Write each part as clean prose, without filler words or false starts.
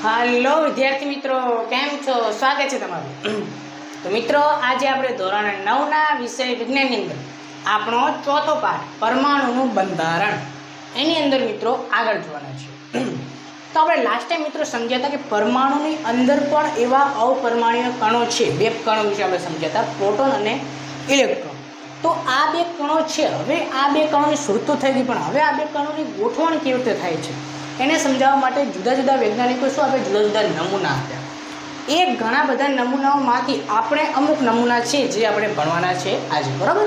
Hello विद्यार्थी मित्रों केम छो स्वागत है तमारुं। तो मित्रों आज આપણે ધોરણ 9 ના વિષય વિજ્ઞાનની અંદર આપણો ચોથો પાઠ પરમાણુનું બંધારણ એની અંદર મિત્રો આગળ જોવાના છે। તો આપણે લાસ્ટ ટાઈમ મિત્રો સમજ્યા હતા કે પરમાણુની અંદર પણ એવા અપરમાણુય કણો છે। બે કણો વિશે આપણે સમજ્યા હતા, પ્રોટોન અને ઇલેક્ટ્રોન। તો આ બે કણો છે, હવે આ બે કણોની શોધ તો થઈ ગઈ, પણ હવે આ બે કણોની ગોઠવણ કેવી રીતે થાય છે એને સમજાવવા માટે જુદા જુદા વૈજ્ઞાનિકો શું આપણે જુદા જુદા નમૂના આપ્યા। એ ઘણા બધા નમૂનાઓમાંથી આપણે અમુક નમૂના છે જે આપણે ભણવાના છે આજે, બરાબર।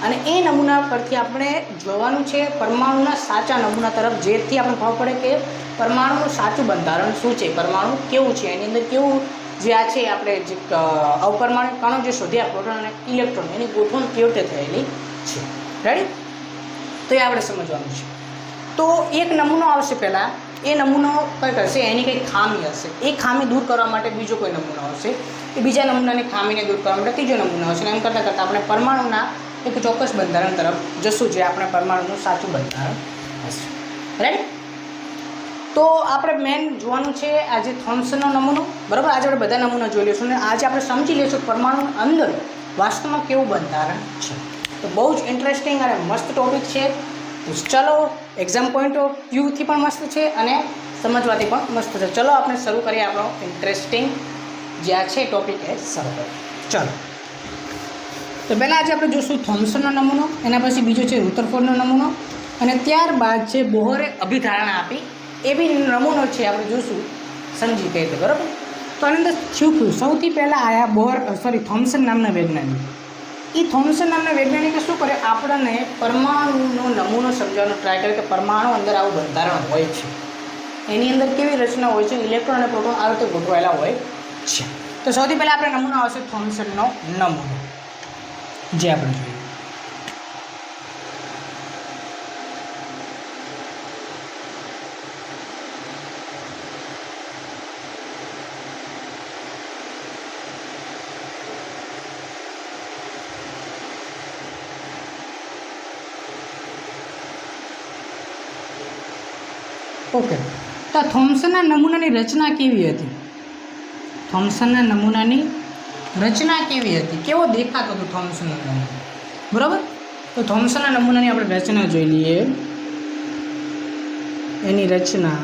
અને એ નમૂના પરથી આપણે જોવાનું છે પરમાણુના સાચા નમૂના તરફ, જેથી આપણે ખબર પડે કે પરમાણુનું સાચું બંધારણ શું છે, પરમાણુ કેવું છે, એની અંદર કેવું જે આ છે આપણે જે અપરમાણુ કણો જે શોધ્યા પ્રોટોન અને ઇલેક્ટ્રોન એની ગોઠવણ કેવી રીતે થયેલી છે। રેડી? તો એ આપણે સમજવાનું છે। તો એક નમૂનો આવશે, પહેલાં એ નમૂનો કંઈ કરશે, એની કંઈક ખામી હશે, એ ખામી દૂર કરવા માટે બીજો કોઈ નમૂનો આવશે, એ બીજા નમૂનાની ખામીને દૂર કરવા માટે ત્રીજો નમૂનો આવશે, અને એમ કરતાં કરતાં આપણે પરમાણુના એક ચોક્કસ બંધારણ તરફ જશું, જે આપણે પરમાણુનું સાચું બંધારણ હશે। રાઈટ? તો આપણે મેન જોવાનું છે આજે થોમ્સનનો નમૂનો, બરાબર। આજે આપણે બધા નમૂના જોઈ લઈશું અને આજે આપણે સમજી લઈશું પરમાણુની અંદર વાસ્તવમાં કેવું બંધારણ છે। તો બહુ જ ઇન્ટરેસ્ટિંગ અને મસ્ત ટોપિક છે। તો ચલો, એક્ઝામ પોઈન્ટ ઓફ વ્યૂથી પણ મસ્ત છે અને સમજવાથી પણ મસ્ત છે। ચલો આપણે શરૂ કરીએ આપણો ઇન્ટરેસ્ટિંગ જે આ છે ટોપિક એ શરૂ કરીએ। ચલો, તો પહેલાં આજે આપણે જોઈશું થોમ્સનનો નમૂનો, એના પછી બીજો છે રુધરફોર્ડનો નમૂનો, અને ત્યારબાદ છે બોહરે અભિધારણા આપી એ બી નમૂનો છે આપણે જોઈશું, સમજી કઈ રીતે, બરાબર। તો આની અંદર શું થયું, સૌથી પહેલાં આવ્યા થોમ્સન નામના વૈજ્ઞાનિક। એ થોમ્સન નામના વૈજ્ઞાનિકે શું કરે, આપણને પરમાણુનો નમૂનો સમજાવવાનો ટ્રાય કરે કે પરમાણુ અંદર આવું બંધારણ હોય છે, એની અંદર કેવી રચના હોય છે, ઇલેક્ટ્રોન અને પ્રોટોન આવી રીતે ગોઠવાયેલા હોય છે। તો સૌથી પહેલાં આપણે નમૂનો આવશે થોમ્સનનો નમૂનો, જે આપણે જોઈએ। ઓકે, તો થોમ્સનના નમૂનાની રચના કેવી હતી, થોમ્સનના નમૂનાની રચના કેવી હતી, કેવો દેખાતો હતો થોમ્સનનો નમૂનો, બરાબર। તો થોમ્સનના નમૂનાની આપણે રચના જોઈ લઈએ। એની રચના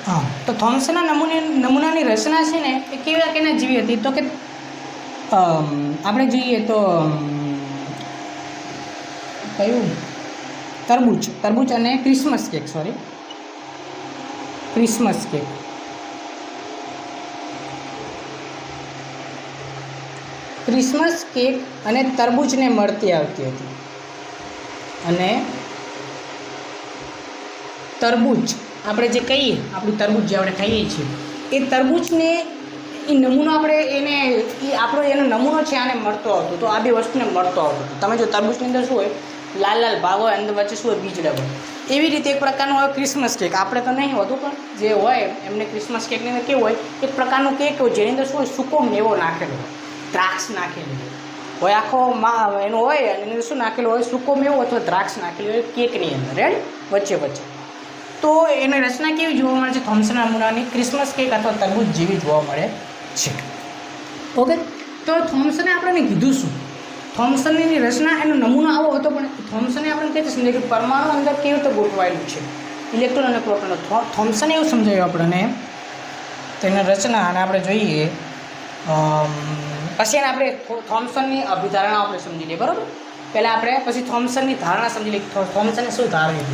હા, તો થોમ્સનના નમૂનાની રચના છે ને એ કેવા કેના જેવી હતી, તો કે આપણે જોઈએ તો કયું તરબૂચ અને ક્રિસમસ કેક અને તરબૂચને મળતી આવતી હતી, અને તરબૂચ આપણે જે કહીએ, આપણું તરબૂચ જે આપણે ખાઈએ છીએ એ તરબૂચને એ નમૂનો આપણે એને એનો નમૂનો છે આને મળતો આવતો, તો આ બે વસ્તુને મળતો આવતો। તમે જો તરબૂચની અંદર શું હોય, લાલ લાલ ભાગ હોય, અંદર વચ્ચે શું હોય, બીજડા હોય, એવી રીતે એક પ્રકારનું હોય ક્રિસમસ કેક। આપણે તો નહીં હોતું, પણ જે હોય એમને ક્રિસમસ કેકની અંદર કેવું હોય, એક પ્રકારનું કેક હોય જેની અંદર શું હોય, સૂકો મેવો નાખેલો હોય, દ્રાક્ષ નાખેલી હોય, આખો એનો હોય, અને એની અંદર શું નાખેલું હોય, સૂકો મેવો અથવા દ્રાક્ષ નાખેલી હોય કેકની અંદર, રેડી, વચ્ચે વચ્ચે। તો એની રચના કેવી જોવા મળે છે, થોમ્સનના નમૂનાની ક્રિસમસ કેક અથવા તરબૂચ જેવી જોવા મળે છે। ઓકે, તો થોમ્સને આપણને કીધું શું, થોમ્સનની રચના એનો નમૂનો આવો હતો, પણ થોમ્સને આપણે કઈ રીતે સમજાય કે પરમાણુ અંદર કેવી રીતે ગોઠવાયેલું છે, ઇલેક્ટ્રોન અને પ્રોટોન। થોમ્સને એવું સમજાયું આપણને તેની રચના, અને આપણે જોઈએ પછી એને આપણે થોમ્સનની અભિધારણા આપણે સમજી લઈએ, બરાબર। પહેલાં આપણે પછી થોમ્સનની ધારણા સમજી લઈએ, થોમ્સને શું ધાર્યું,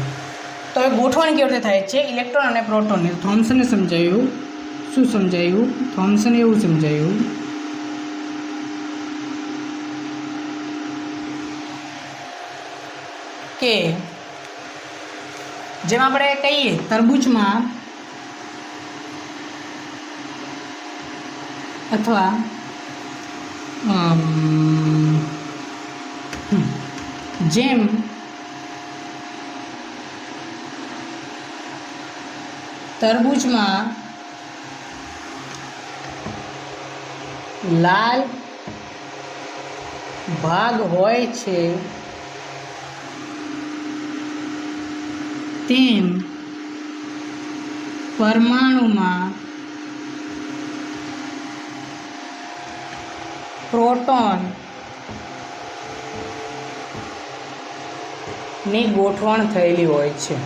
તો એ ગોઠવણ કેવી રીતે થાય છે ઇલેક્ટ્રોન અને પ્રોટોનની। થોમ્સને સમજાયું, શું સમજાયું, થોમ્સને એવું સમજાયું કે જેમ આપણે કહીએ તરબૂચમાં અથવા જેમ તરબૂચમાં લાલ ભાગ હોય છે તેમ પરમાણુમાં પ્રોટોન ની ગોઠવણ થયેલી હોય છે.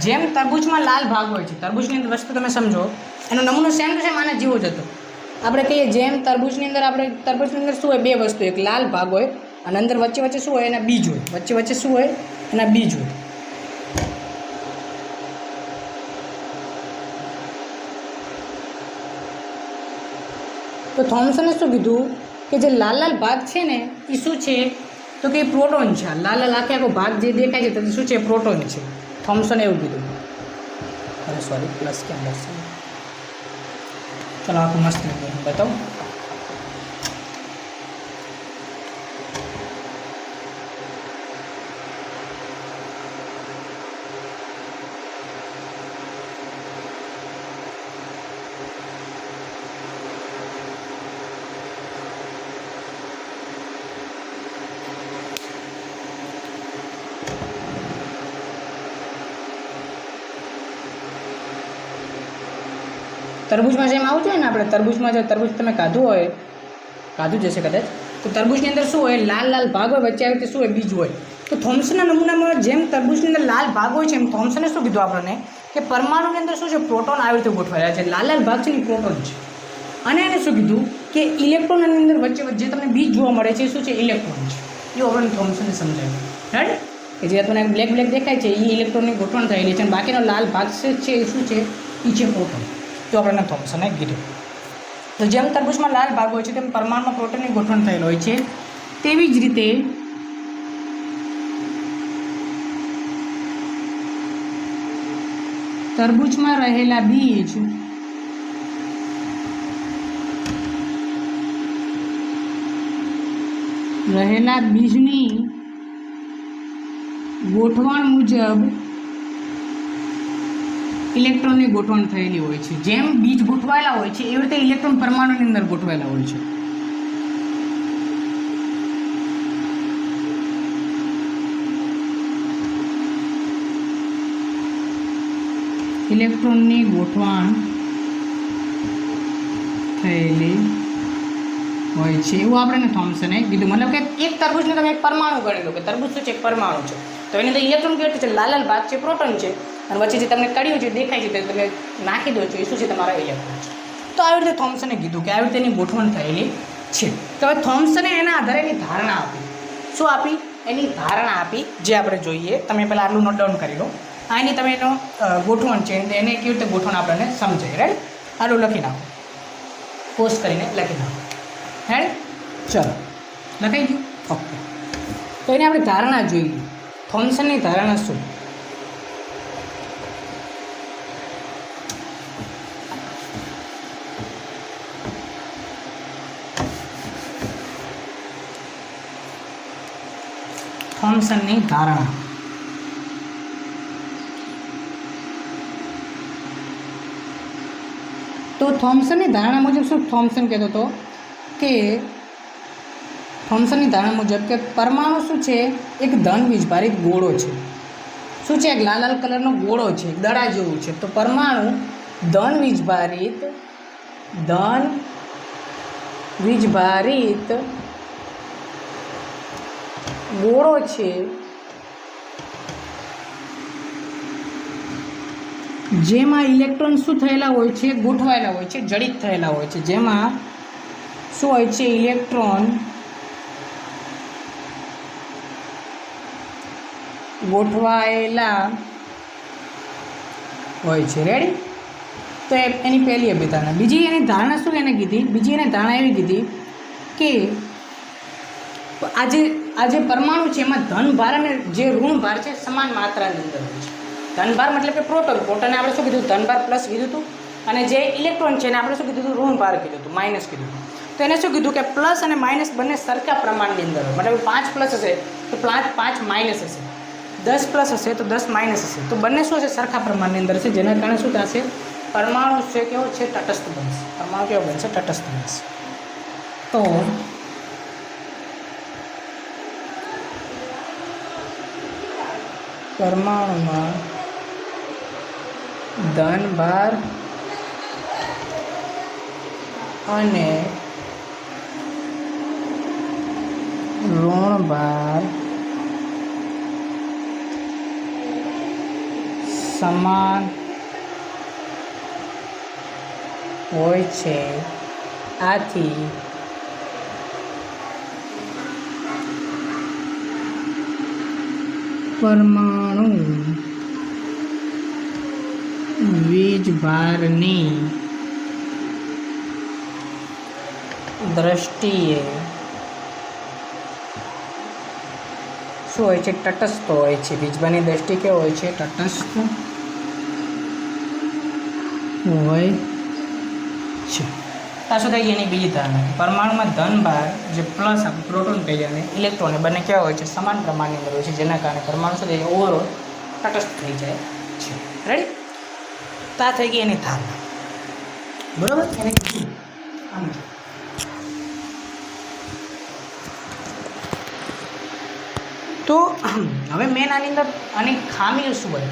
જેમ તરબૂચમાં લાલ ભાગ હોય છે, તરબૂચની અંદર વસ્તુ તમે સમજો, એનો નમૂનો સેમ ટુ સેમ આના જેવો જ હતો. આપણે કહીએ જેમ તરબૂચની અંદર શું હોય, બે વસ્તુ, એક લાલ ભાગ હોય અને અંદર વચ્ચે વચ્ચે શું હોય, એના બીજ હોય, વચ્ચે વચ્ચે શું હોય, એના બીજ હોય. તો થોમ્સને શું કીધું કે જે લાલ લાલ ભાગ છે ને એ શું છે, તો કે પ્રોટોન છે. લાલ લાલ આખો ભાગ જે દેખાય છે તે શું છે, પ્રોટોન છે. થોમ્સને એવું કીધું. અરે સોરી, પ્લસ કેમ બનશે? ચલો આખું મસ્ત બતાવું. તરબૂચમાં જેમ આવતું હોય ને, આપણે તરબૂચમાં જે તરબૂચ તમે ખાધું જશે કદાચ, તો તરબૂચની અંદર શું હોય, લાલ લાલ ભાગ હોય, વચ્ચે આવી રીતે શું હોય, બીજ હોય. તો થોમ્સનના નમૂનામાં જેમ તરબૂચની અંદર લાલ ભાગ હોય છે, એમ થોમ્સને શું કીધું આપણને કે પરમાણુની અંદર શું છે, પ્રોટોન આવી રીતે ગોઠવાયેલા છે. લાલ લાલ ભાગ છે ને પ્રોટોન છે. અને એને શું કીધું કે ઇલેક્ટ્રોનની અંદર વચ્ચે જે તમને બીજ જોવા મળે છે એ શું છે, ઇલેક્ટ્રોન છે. એ આપણને થોમ્સને સમજાવ્યું, રાઈટ? કે જે તમને બ્લેક બ્લેક દેખાય છે એ ઇલેક્ટ્રોનની ગોઠવણ થયેલી છે, અને બાકીનો લાલ ભાગ છે એ શું છે, એ છે પ્રોટોન. તો આપણને થોમ્સને કીધું. તો જેમ તરબૂચમાં લાલ ભાગ હોય છે તેમ પરમાણુમાં પ્રોટોનની ગોઠવણ થયેલ હોય છે. તેવી જ રીતે તરબૂચમાં રહેલા બીજની ગોઠવણ મુજબ ઇલેક્ટ્રોનની ગોઠવણ થયેલી હોય છે. જેમ બીજ ગોઠવાયેલા હોય છે એવી રીતે ઇલેક્ટ્રોન પરમાણુની અંદર ગોઠવાયેલા હોય છે. ઇલેક્ટ્રોનની ગોઠવણ થયેલી હોય છે એવું આપણે થોમ્સને કીધું. મતલબ કે એક તરબૂચને તમે એક પરમાણુ ગણી લો, કે તરબૂચ શું છે, એક પરમાણુ છે. તો એની અંદર ઇલેક્ટ્રોન કેટલું છે, લાલ લાલ ભાગ છે, પ્રોટોન છે, અને વચ્ચે જે તમને કડિયું છે દેખાય છે તે તમે નાખી દો છો એ શું છે, તમારા ઇલેક્ટ્રોન છે. તો આવી રીતે થોમ્સને કીધું કે આવી રીતે એની ગોઠવણ થયેલી છે. તો હવે થોમ્સને એના આધારે એની ધારણા આપી. શું આપી? એની ધારણા આપી, જે આપણે જોઈએ. તમે પહેલાં આટલું નોટ ડાઉન કરી લો. આ એની તમે એનો ગોઠવણ છે, એને કેવી રીતે ગોઠવણ આપણને સમજાય, રાઈટ? આટલું લખી નાખો, પોઝ કરીને લખી નાખો, રાઈટ? ચલો, લખાઈ ગયું? ઓકે. તો એને આપણે ધારણા જોઈએ. થોમ્સનની ધારણા શું? થોમ્સનની ધારણા. તો થોમ્સનની ધારણા મુજબ શું થોમ્સન કહેતો હતો કે થોમ્સનની ધારણા મુજબ કે પરમાણુ શું છે, એક ધન વીજભારિત ગોળો છે. શું છે? એક લાલ લાલ કલરનો ગોળો છે, એક દડા જેવું છે. તો પરમાણુ ધન વીજભારિત ગોળો છે, જેમાં ઇલેક્ટ્રોન શું થયેલા હોય છે, ગોઠવાયેલા હોય છે, જડિત થયેલા હોય છે. જેમાં શું હોય છે, ઇલેક્ટ્રોન ગોઠવાયેલા હોય છે. રેડી? તો એની પહેલી અભિધારણા. બીજી એની ધારણા શું એને કીધી? બીજી એને ધારણા એવી કીધી કે આ જે પરમાણુ છે એમાં ધનભાર અને જે ઋણભાર છે સમાન માત્રાની અંદર હોય છે. ધનભાર મતલબ કે પ્રોટોનને આપણે શું કીધું, ધનભાર પ્લસ કીધું હતું, અને જે ઇલેક્ટ્રોન છે એને આપણે શું કીધું હતું, ઋણભાર કીધું હતું, માઇનસ કીધું હતું. તો એને શું કીધું કે પ્લસ અને માઇનસ બંને સરખા પ્રમાણની અંદર હોય. મતલબ 5 પ્લસ હશે તો 5 માઇનસ હશે, 10 પ્લસ હશે તો 10 માઇનસ હશે. તો બંને શું હશે, સરખા પ્રમાણની અંદર હશે, જેના કારણે શું થશે, પરમાણુ છે કેવો છે? તટસ્થ બનશે. પરમાણુ કેવો બનશે? તટસ્થ બનશે. તો પરમાણુમાં ધન ભાર અને ઋણ ભાર સમાન હોય છે. આથી પરમાણુ વીજભારની દ્રષ્ટિએ શું હોય છે? તટસ્થ હોય છે. વીજભારની દ્રષ્ટિએ કેવો હોય છે? તટસ્થ હોય છે. આ શું થઈ ગઈ? એની બીજી ધારણા. પરમાણુમાં ધન ભાર જે પ્લસ આપણે પ્રોટોન કહીએ અને ઇલેક્ટ્રોન બંને કેવા હોય છે? સમાન પ્રમાણની અંદર હોય છે, જેના કારણે પરમાણુ શું થઈ જાય? ઓવરઓલ તટસ્થ થઈ જાય છે. રેડી? તો આ થઈ ગઈ એની ધારણા. બરાબર? એને કીધું આમ. તો હવે મેન આની અંદર આની ખામીઓ શું હોય?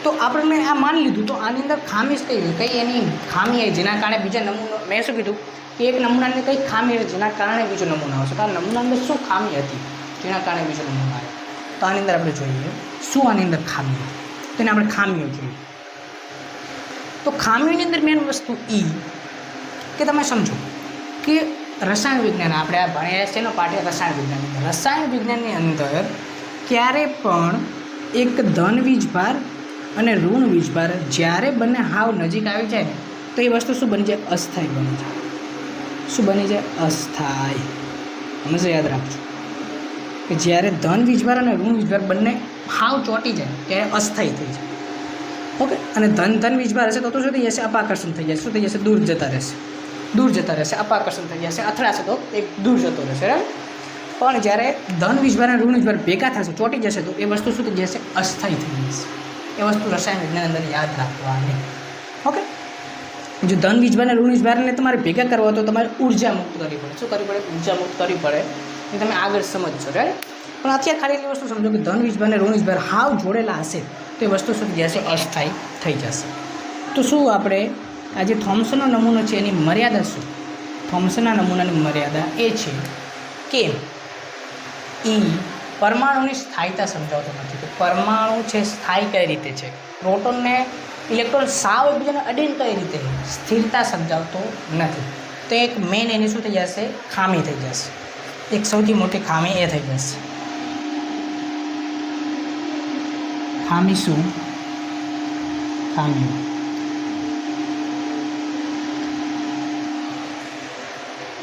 તો આપણે આ માની લીધું. તો આની અંદર ખામી કઈ એની ખામી આવી જેના કારણે બીજા નમૂનો મેં શું કીધું કે એક નમૂનાની કઈ ખામી હતી જેના કારણે બીજો નમૂનો આવશે. તો આ નમૂનાની અંદર શું ખામી હતી જેના કારણે બીજો નમૂનો આવ્યો? તો આની અંદર આપણે જોઈએ શું આની અંદર ખામી હતી. તો એને આપણે ખામીઓ જોઈએ. તો ખામીઓની અંદર મેન વસ્તુ કે તમે સમજો કે રસાયણ વિજ્ઞાન આપણે આ ભણ્યા છે એનો પાઠ રસાયણ વિજ્ઞાન. રસાયણ વિજ્ઞાનની અંદર ક્યારે પણ એક ધન વીજભાર અને ઋણ વીજભાર જ્યારે બંને હાવ નજીક આવી જાય ને તો એ વસ્તુ શું બની જાય? અસ્થાયી બની જાય. શું બની જાય? અસ્થાયી. હંમેશા યાદ રાખજો કે જ્યારે ધન વીજભાર અને ઋણ વીજભાર બંને હાવ ચોંટી જાય ત્યારે અસ્થાયી થઈ જાય. ઓકે? અને ધન વીજભાર હશે તો શું થઈ જશે? અપાકર્ષણ થઈ જશે. શું થઈ જશે? દૂર જતા રહેશે. અપાકર્ષણ થઈ જશે. અથડાશે તો એક દૂર જતો રહેશે. રાઈટ? પણ જ્યારે ધન વીજભાર અને ઋણ વીજભાર ભેગા થશે, ચોંટી જશે તો એ વસ્તુ શું થઈ જશે? અસ્થાયી થઈ જશે. એ વસ્તુ રસાયણ વિજ્ઞાન અંદર યાદ રાખવાની. ઓકે? જો ધન વીજભાર અને ઋણ વીજભારને તમારે ભેગા કરવા હોય તો તમારે ઉર્જા મુક્ત કરવી પડે. શું કરવી પડે? ઉર્જા મુક્ત કરવી પડે. એ તમે આગળ સમજશો. રાઈટ? પણ અત્યારે ખાલી એટલી વસ્તુ સમજો કે ધન વીજભાર અને ઋણ વીજભાર હાવ જોડેલા હશે તો એ વસ્તુ શું થઈ જશે? અસ્થાયી થઈ જશે. તો શું આપણે આ જે થોમ્સનનો નમૂનો છે એની મર્યાદા શું? થોમ્સનના નમૂનાની મર્યાદા એ છે કે પરમાણુની સ્થાયીતા સમજાવતો નથી. તો પરમાણુ છે સ્થાયી કઈ રીતે છે? પ્રોટોનને ઇલેક્ટ્રોન સાવ એકબીજાને અડીને કઈ રીતે? સ્થિરતા સમજાવતો નથી. તો એક મેઇન એની શું થઈ જશે? ખામી થઈ જશે. એક સૌથી મોટી ખામી એ થઈ જશે. ખામી શું? ખામી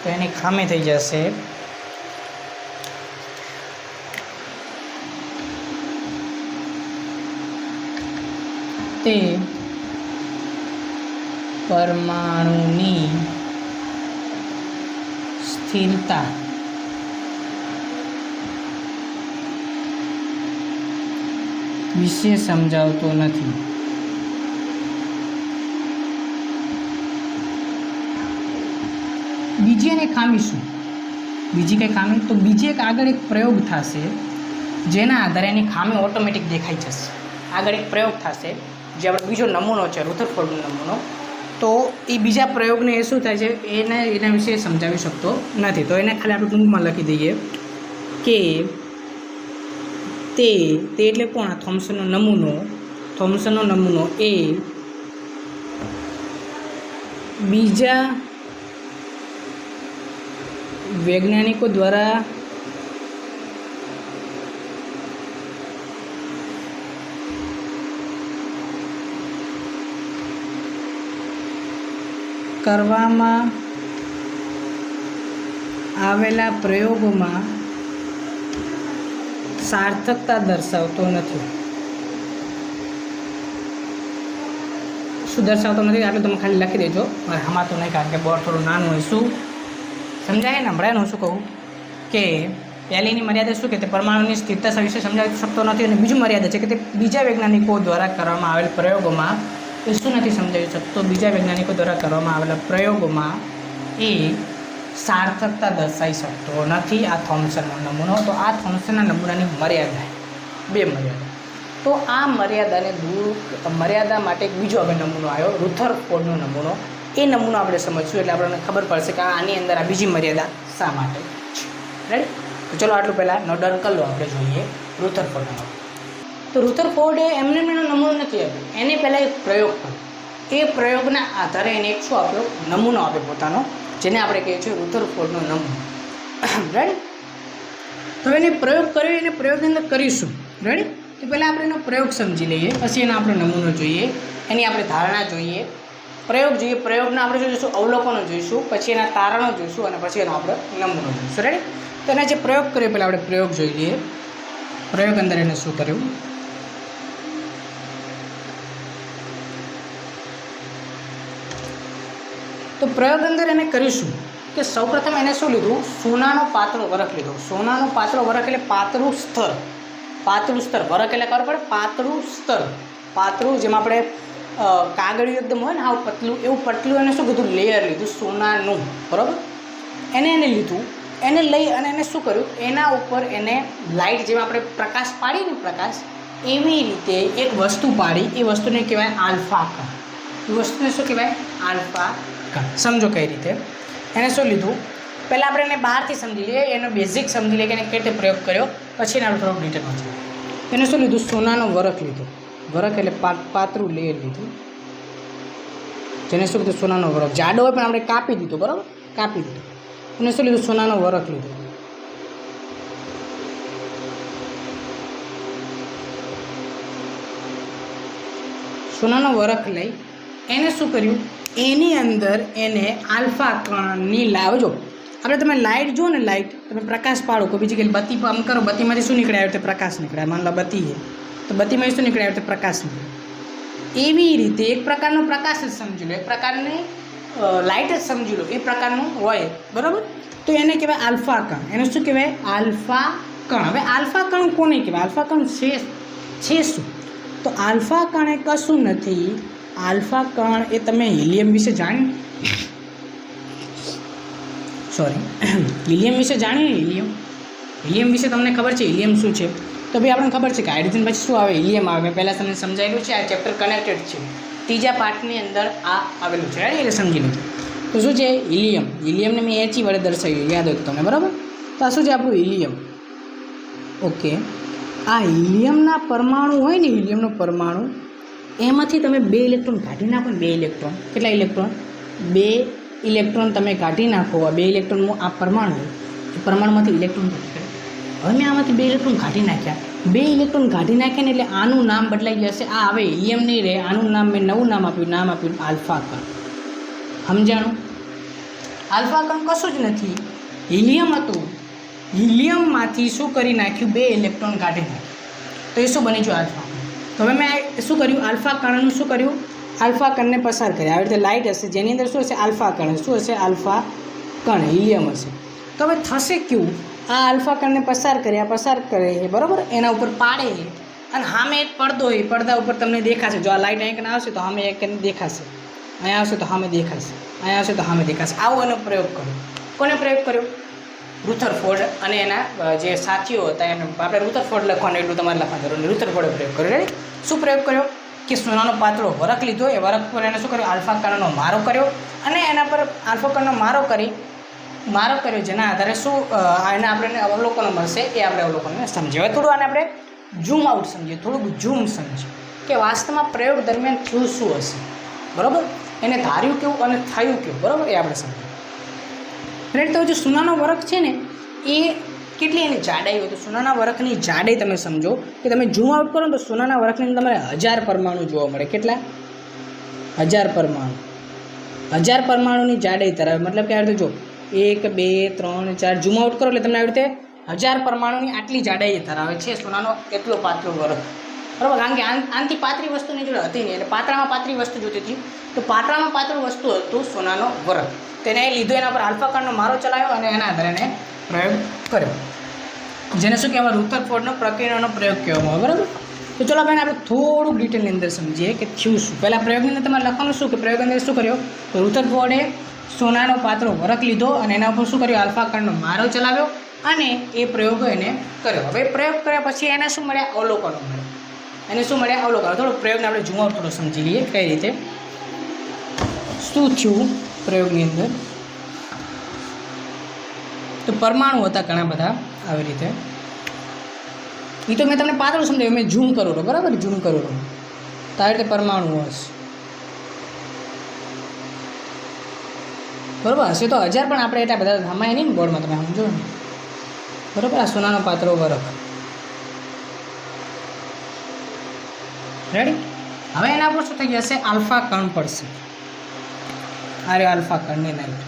તો એની ખામી થઈ જશે તે પરમાણુની સ્થિરતા વિશે સમજાવતો નથી. બીજી એની ખામી શું? બીજી કઈ ખામી? તો બીજી એક આગળ એક પ્રયોગ થશે જેના આધારે એની ખામી ઓટોમેટિક દેખાઈ જશે. આગળ એક પ્રયોગ થશે જે આપણો બીજો નમૂનો છે રુથરફોર્ડનો નમૂનો. તો એ બીજા પ્રયોગને એ શું થાય છે એના વિશે સમજાવી શકતો નથી. તો એને ખાલી આપણે ટૂંકમાં લખી દઈએ કે તે એટલે કોણ? આ થોમ્સનનો નમૂનો એ બીજા વૈજ્ઞાનિકો દ્વારા કરવામાં આવેલા પ્રયોગોમાં સાર્થકતા દર્શાવતો નથી. શું દર્શાવતો નથી? આટલું તમે ખાલી લખી દેજો. મારે હમાતું નહીં કારણ કે બોર્ડ થોડું નાનું હોય. શું સમજાય ને? હમણાં હું શું કહું કે પહેલીની મર્યાદા શું કે તે પરમાણુની સ્થિરતા વિશે સમજાવી શકતો નથી. અને બીજી મર્યાદા છે કે તે બીજા વૈજ્ઞાનિકો દ્વારા કરવામાં આવેલ પ્રયોગોમાં એ એ શું નથી સમજાવી શકતો? બીજા વૈજ્ઞાનિકો દ્વારા કરવામાં આવેલા પ્રયોગોમાં એ સાર્થકતા દર્શાવી શકતો નથી આ થોમ્સનનો નમૂનો. તો આ થોમ્સનના નમૂનાની મર્યાદા, બે મર્યાદા. તો આ મર્યાદાને મર્યાદા માટે એક બીજો હવે નમૂનો આવ્યો, રુથરફોર્ડનો નમૂનો. એ નમૂનો આપણે સમજશું એટલે આપણને ખબર પડશે કે આની અંદર આ બીજી મર્યાદા શા માટે છે. રાઈટ? તો ચલો આટલું પહેલાં નોટ કરી લો. આપણે જોઈએ રુથરફોર્ડનો. તો રુથરફોર્ડે એમને એનો નમૂનો નથી આપ્યો, એને પહેલાં એક પ્રયોગ કર્યો. એ પ્રયોગના આધારે એને એક શું આપ્યો? નમૂનો આપ્યો પોતાનો, જેને આપણે કહીએ છીએ રુથરફોર્ડનો નમૂનો. રાઈટ? તો એને પ્રયોગ કર્યો, એને પ્રયોગની અંદર કરીશું. રાઈટ? તો પહેલાં આપણે એનો પ્રયોગ સમજી લઈએ, પછી એનો આપણે નમૂનો જોઈએ, એની આપણે ધારણા જોઈએ, પ્રયોગ જોઈએ, પ્રયોગના આપણે જોઈશું, અવલોકનો જોઈશું, પછી એના તારણો જોઈશું અને પછી એનો આપણે નમૂનો જોઈશું. રાઈટ? તો એને જે પ્રયોગ કર્યો પહેલાં આપણે પ્રયોગ જોઈ લઈએ. પ્રયોગ અંદર એને શું કર્યું? તો પ્રયોગ અંદર એને કરીશું કે સૌપ્રથમ એને શું લીધું? સોનાનો પાતળો વરખ લીધો. સોનાનો પાતળો વરખ એટલે પાતળું સ્તર. પાતળું સ્તર, વરખ એટલે ખબર પડે, પાતળું સ્તર. પાતળું જેમાં આપણે કાગળિયું એકદમ હોય ને હાવ પતલું, એવું પતલું એને શું કીધું? લેયર લીધું સોનાનું. બરાબર? એને લીધું. એને લઈ અને એને શું કર્યું? એના ઉપર એને લાઇટ જેમાં આપણે પ્રકાશ પાડીએ ને, પ્રકાશ, એવી રીતે એક વસ્તુ પાડી. એ વસ્તુને કહેવાય આલ્ફા કણ. એ વસ્તુને શું કહેવાય? આલ્ફા કણ. સમજો કઈ રીતે? એને શું લીધું? પહેલાં આપણે એને બહારથી સમજી લઈએ, એનો બેઝિક સમજી લઈએ કે એને કેવી રીતે પ્રયોગ કર્યો, પછી એને આપણે થોડુંક ડિટેલમાં જોઈએ. એને શું લીધું? સોનાનો વરખ લીધો. વરખ એટલે પાતળું લેયર લીધું, જેને શું કીધું? સોનાનો વરખ. જાડો હોય પણ આપણે કાપી દીધો. બરાબર? કાપી દીધો. એને શું લીધું? સોનાનો વરખ લીધો. સોનાનો વરખ લઈ એને શું કર્યું? એની અંદર એને આલ્ફા કણની લાવજો. આપણે તમે લાઇટ જુઓ ને, લાઇટ તમે પ્રકાશ પાડો, કોઈ બીજી કંઈ બત્તી આમ કરો, બત્તીમાંથી શું નીકળે? આવે તો પ્રકાશ નીકળે. માન લો બત્તી છે તો બત્તીમાંથી શું નીકળે? આવે તો પ્રકાશ નીકળે. એવી રીતે એક પ્રકારનો પ્રકાશ જ સમજી લો, એક પ્રકારની લાઇટ જ સમજી લો, એ પ્રકારનું હોય. બરાબર? તો એને કહેવાય આલ્ફા કણ. એને શું કહેવાય? આલ્ફા કણ. હવે આલ્ફા કણ કોને કહેવાય? આલ્ફા કણ છે શું? તો આલ્ફા કણ એ કશું નથી. આલ્ફા કણ એ તમે હિલિયમ વિશે જાણ્યું? સોરી, હિલિયમ વિશે જાણ્યું? હિલિયમ વિશે તમને ખબર છે હિલિયમ શું છે? તો ભાઈ આપણને ખબર છે કે હાઇડ્રોજન પછી શું આવે? હિલિયમ આવે. મેં પહેલાં તમને સમજાયેલું છે, આ ચેપ્ટર કનેક્ટેડ છે. ત્રીજા પાર્ટની અંદર આ આવેલું છે. એટલે સમજી લીધું. તો શું છે? હિલિયમ. હિલિયમને મેં એચી વડે દર્શાવ્યું, યાદ હોય તો તમને. બરાબર? તો આ શું છે? આપણું હિલિયમ. ઓકે. આ હિલિયમના પરમાણુ હોય ને, હિલિયમનો પરમાણુ, એમાંથી તમે 2 ઇલેક્ટ્રોન કાઢી નાખો ને. 2 ઇલેક્ટ્રોન. કેટલા ઇલેક્ટ્રોન? 2 ઇલેક્ટ્રોન તમે કાઢી નાખો. આ 2 ઇલેક્ટ્રોન આ પરમાણુ, એ પરમાણુમાંથી ઇલેક્ટ્રોન કાઢી કરે. હવે મેં આમાંથી 2 ઇલેક્ટ્રોન કાઢી નાખ્યા. 2 ઇલેક્ટ્રોન કાઢી નાખ્યા ને એટલે આનું નામ બદલાઈ જશે. આ હવે હિલિયમ નહીં રહે. આનું નામ મેં નવું નામ આપ્યું આલ્ફા કણ. સમજાણું? આલ્ફા કણ કશું જ નથી, હિલિયમ હતું. હિલિયમમાંથી શું કરી નાખ્યું? 2 ઇલેક્ટ્રોન કાઢી નાખ્યું. તો એ શું બની ગયું? આલ્ફા કણ. તો હવે મેં શું કર્યું? આલ્ફા કણનું શું કર્યું? આલ્ફા કણને પસાર કર્યા. આવી રીતે લાઇટ હશે જેની અંદર શું હશે? આલ્ફા કણ. શું હશે? આલ્ફા કણ, હિલિયમ હશે. તો હવે થશે કેવું? આ આલ્ફા કણને પસાર કરે છે. બરાબર? એના ઉપર પાડે છે અને સામે એક પડદો હોય, પડદા ઉપર તમને દેખાશે. જો આ લાઇટ અહીં આવશે તો સામે એક દેખાશે, અહીંયા આવશે તો સામે દેખાશે, અહીંયા આવશે તો સામે દેખાશે. આવો એનો પ્રયોગ કર્યો. કોને પ્રયોગ કર્યો? રુથરફોર્ડ અને એના જે સાથીઓ હતા. એને આપણે રુથરફોર્ડ લખવાનું, એટલું તમારે લખવાનું જરૂર નહીં. રુથરફોર્ડે પ્રયોગ કર્યો. રેડી? શું પ્રયોગ કર્યો? કે સોનાનો પાતળો વરખ લીધો. એ વરખ પર એને શું કર્યું? આલ્ફા કણનો મારો કર્યો અને એના પર આલ્ફા કણનો મારો કર્યો, જેના આધારે શું એને આપણે અવલોકનો મળશે. એ આપણે અવલોકનને સમજીએ. હવે થોડું આને આપણે ઝૂમ આઉટ સમજીએ, થોડુંક ઝૂમ સમજીએ કે વાસ્તવમાં પ્રયોગ દરમિયાન થયું શું હશે. બરાબર? એને ધાર્યું કેવું અને થયું કેવું. બરાબર? એ આપણે સમજીએ. રેડ? તો જે સોનાનો વરખ છે ને, એ કેટલી એની જાડાઈ હોય? તો સોનાના વરખની જાડાઈ તમે સમજો કે તમે ઝૂમ આઉટ કરો તો સોનાના વરખની અંદર તમારે 1000 પરમાણુ જોવા મળે. કેટલા? 1000 પરમાણુ. 1000 પરમાણુની જાડાઈ ધરાવે. મતલબ કે આ રીતે જો 1 2 3 4 ઝૂમ આઉટ કરો એટલે તમને આવી રીતે 1000 પરમાણુની આટલી જાડાઈ ધરાવે છે સોનાનો એટલો પાતળો વરખ. બરાબર? કારણ કે આનાથી પાતળી વસ્તુની જોડે હતી નહીં, એટલે પાતળામાં પાતળી વસ્તુ જોતી હતી. તો પાતળામાં પાતળું વસ્તુ હતું સોનાનો વરખ. તેને લીધો, એના પર આલ્ફા કણનો મારો ચલાવ્યો અને એના આધારે એને પ્રયોગ કર્યો, જેને શું કહેવાય? રુથરફોર્ડનો પ્રક્રિયાનો પ્રયોગ કહેવામાં આવે. બરાબર? તો ચલો ભાઈ આપણે થોડુંક ડિટેલની અંદર સમજીએ કે થયું શું. પહેલાં પ્રયોગની અંદર તમારે લખવાનું શું કે પ્રયોગની અંદર શું કર્યો, તો રુથરફોર્ડે સોનાનો પાત્રો વરખ લીધો અને એના ઉપર શું કર્યું, આલ્ફા કણનો મારો ચલાવ્યો અને એ પ્રયોગો એને કર્યો. હવે પ્રયોગ કર્યા પછી એને શું મળ્યા, અવલોકનો મળ્યા. એને શું મળ્યા, અવલોકનો. થોડો પ્રયોગને આપણે જુઓ, થોડો સમજી લઈએ કઈ રીતે શું થયું પ્રયોગની અંદર. તો પરમાણુ હતા ઘણા બધા આવી રીતે. એ તો મેં તમને પાતળું સમજાવ્યું, મેં ઝૂમ કરું છું, બરાબર, ઝૂમ કરું છું. તો આવી રીતે પરમાણુ હશે, બરાબર. હશે તો 1000, પણ આપણે એટલા બધા હમાય નહીં ને બોર્ડમાં, તમે સમજો ને, બરાબર. આ સોનાનો પાત્રો વરખ રેડી. હવે એના પર શું થઈ જશે, આલ્ફા કણ પડશે. અરે આલ્ફા કણને નાઈટ.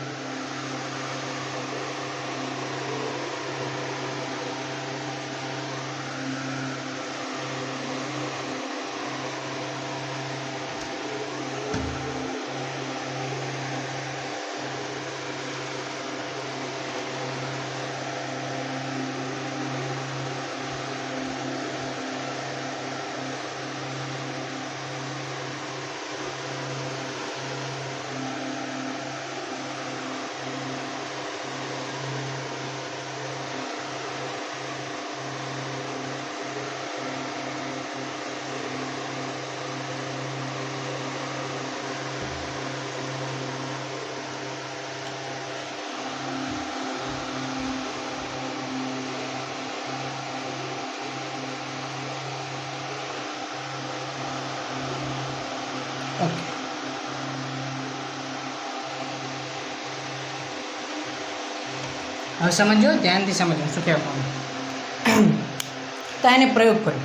ઓકે, હવે સમજો, ધ્યાનથી સમજો શું કહેવા માંગુ. તો એને પ્રયોગ કર્યો.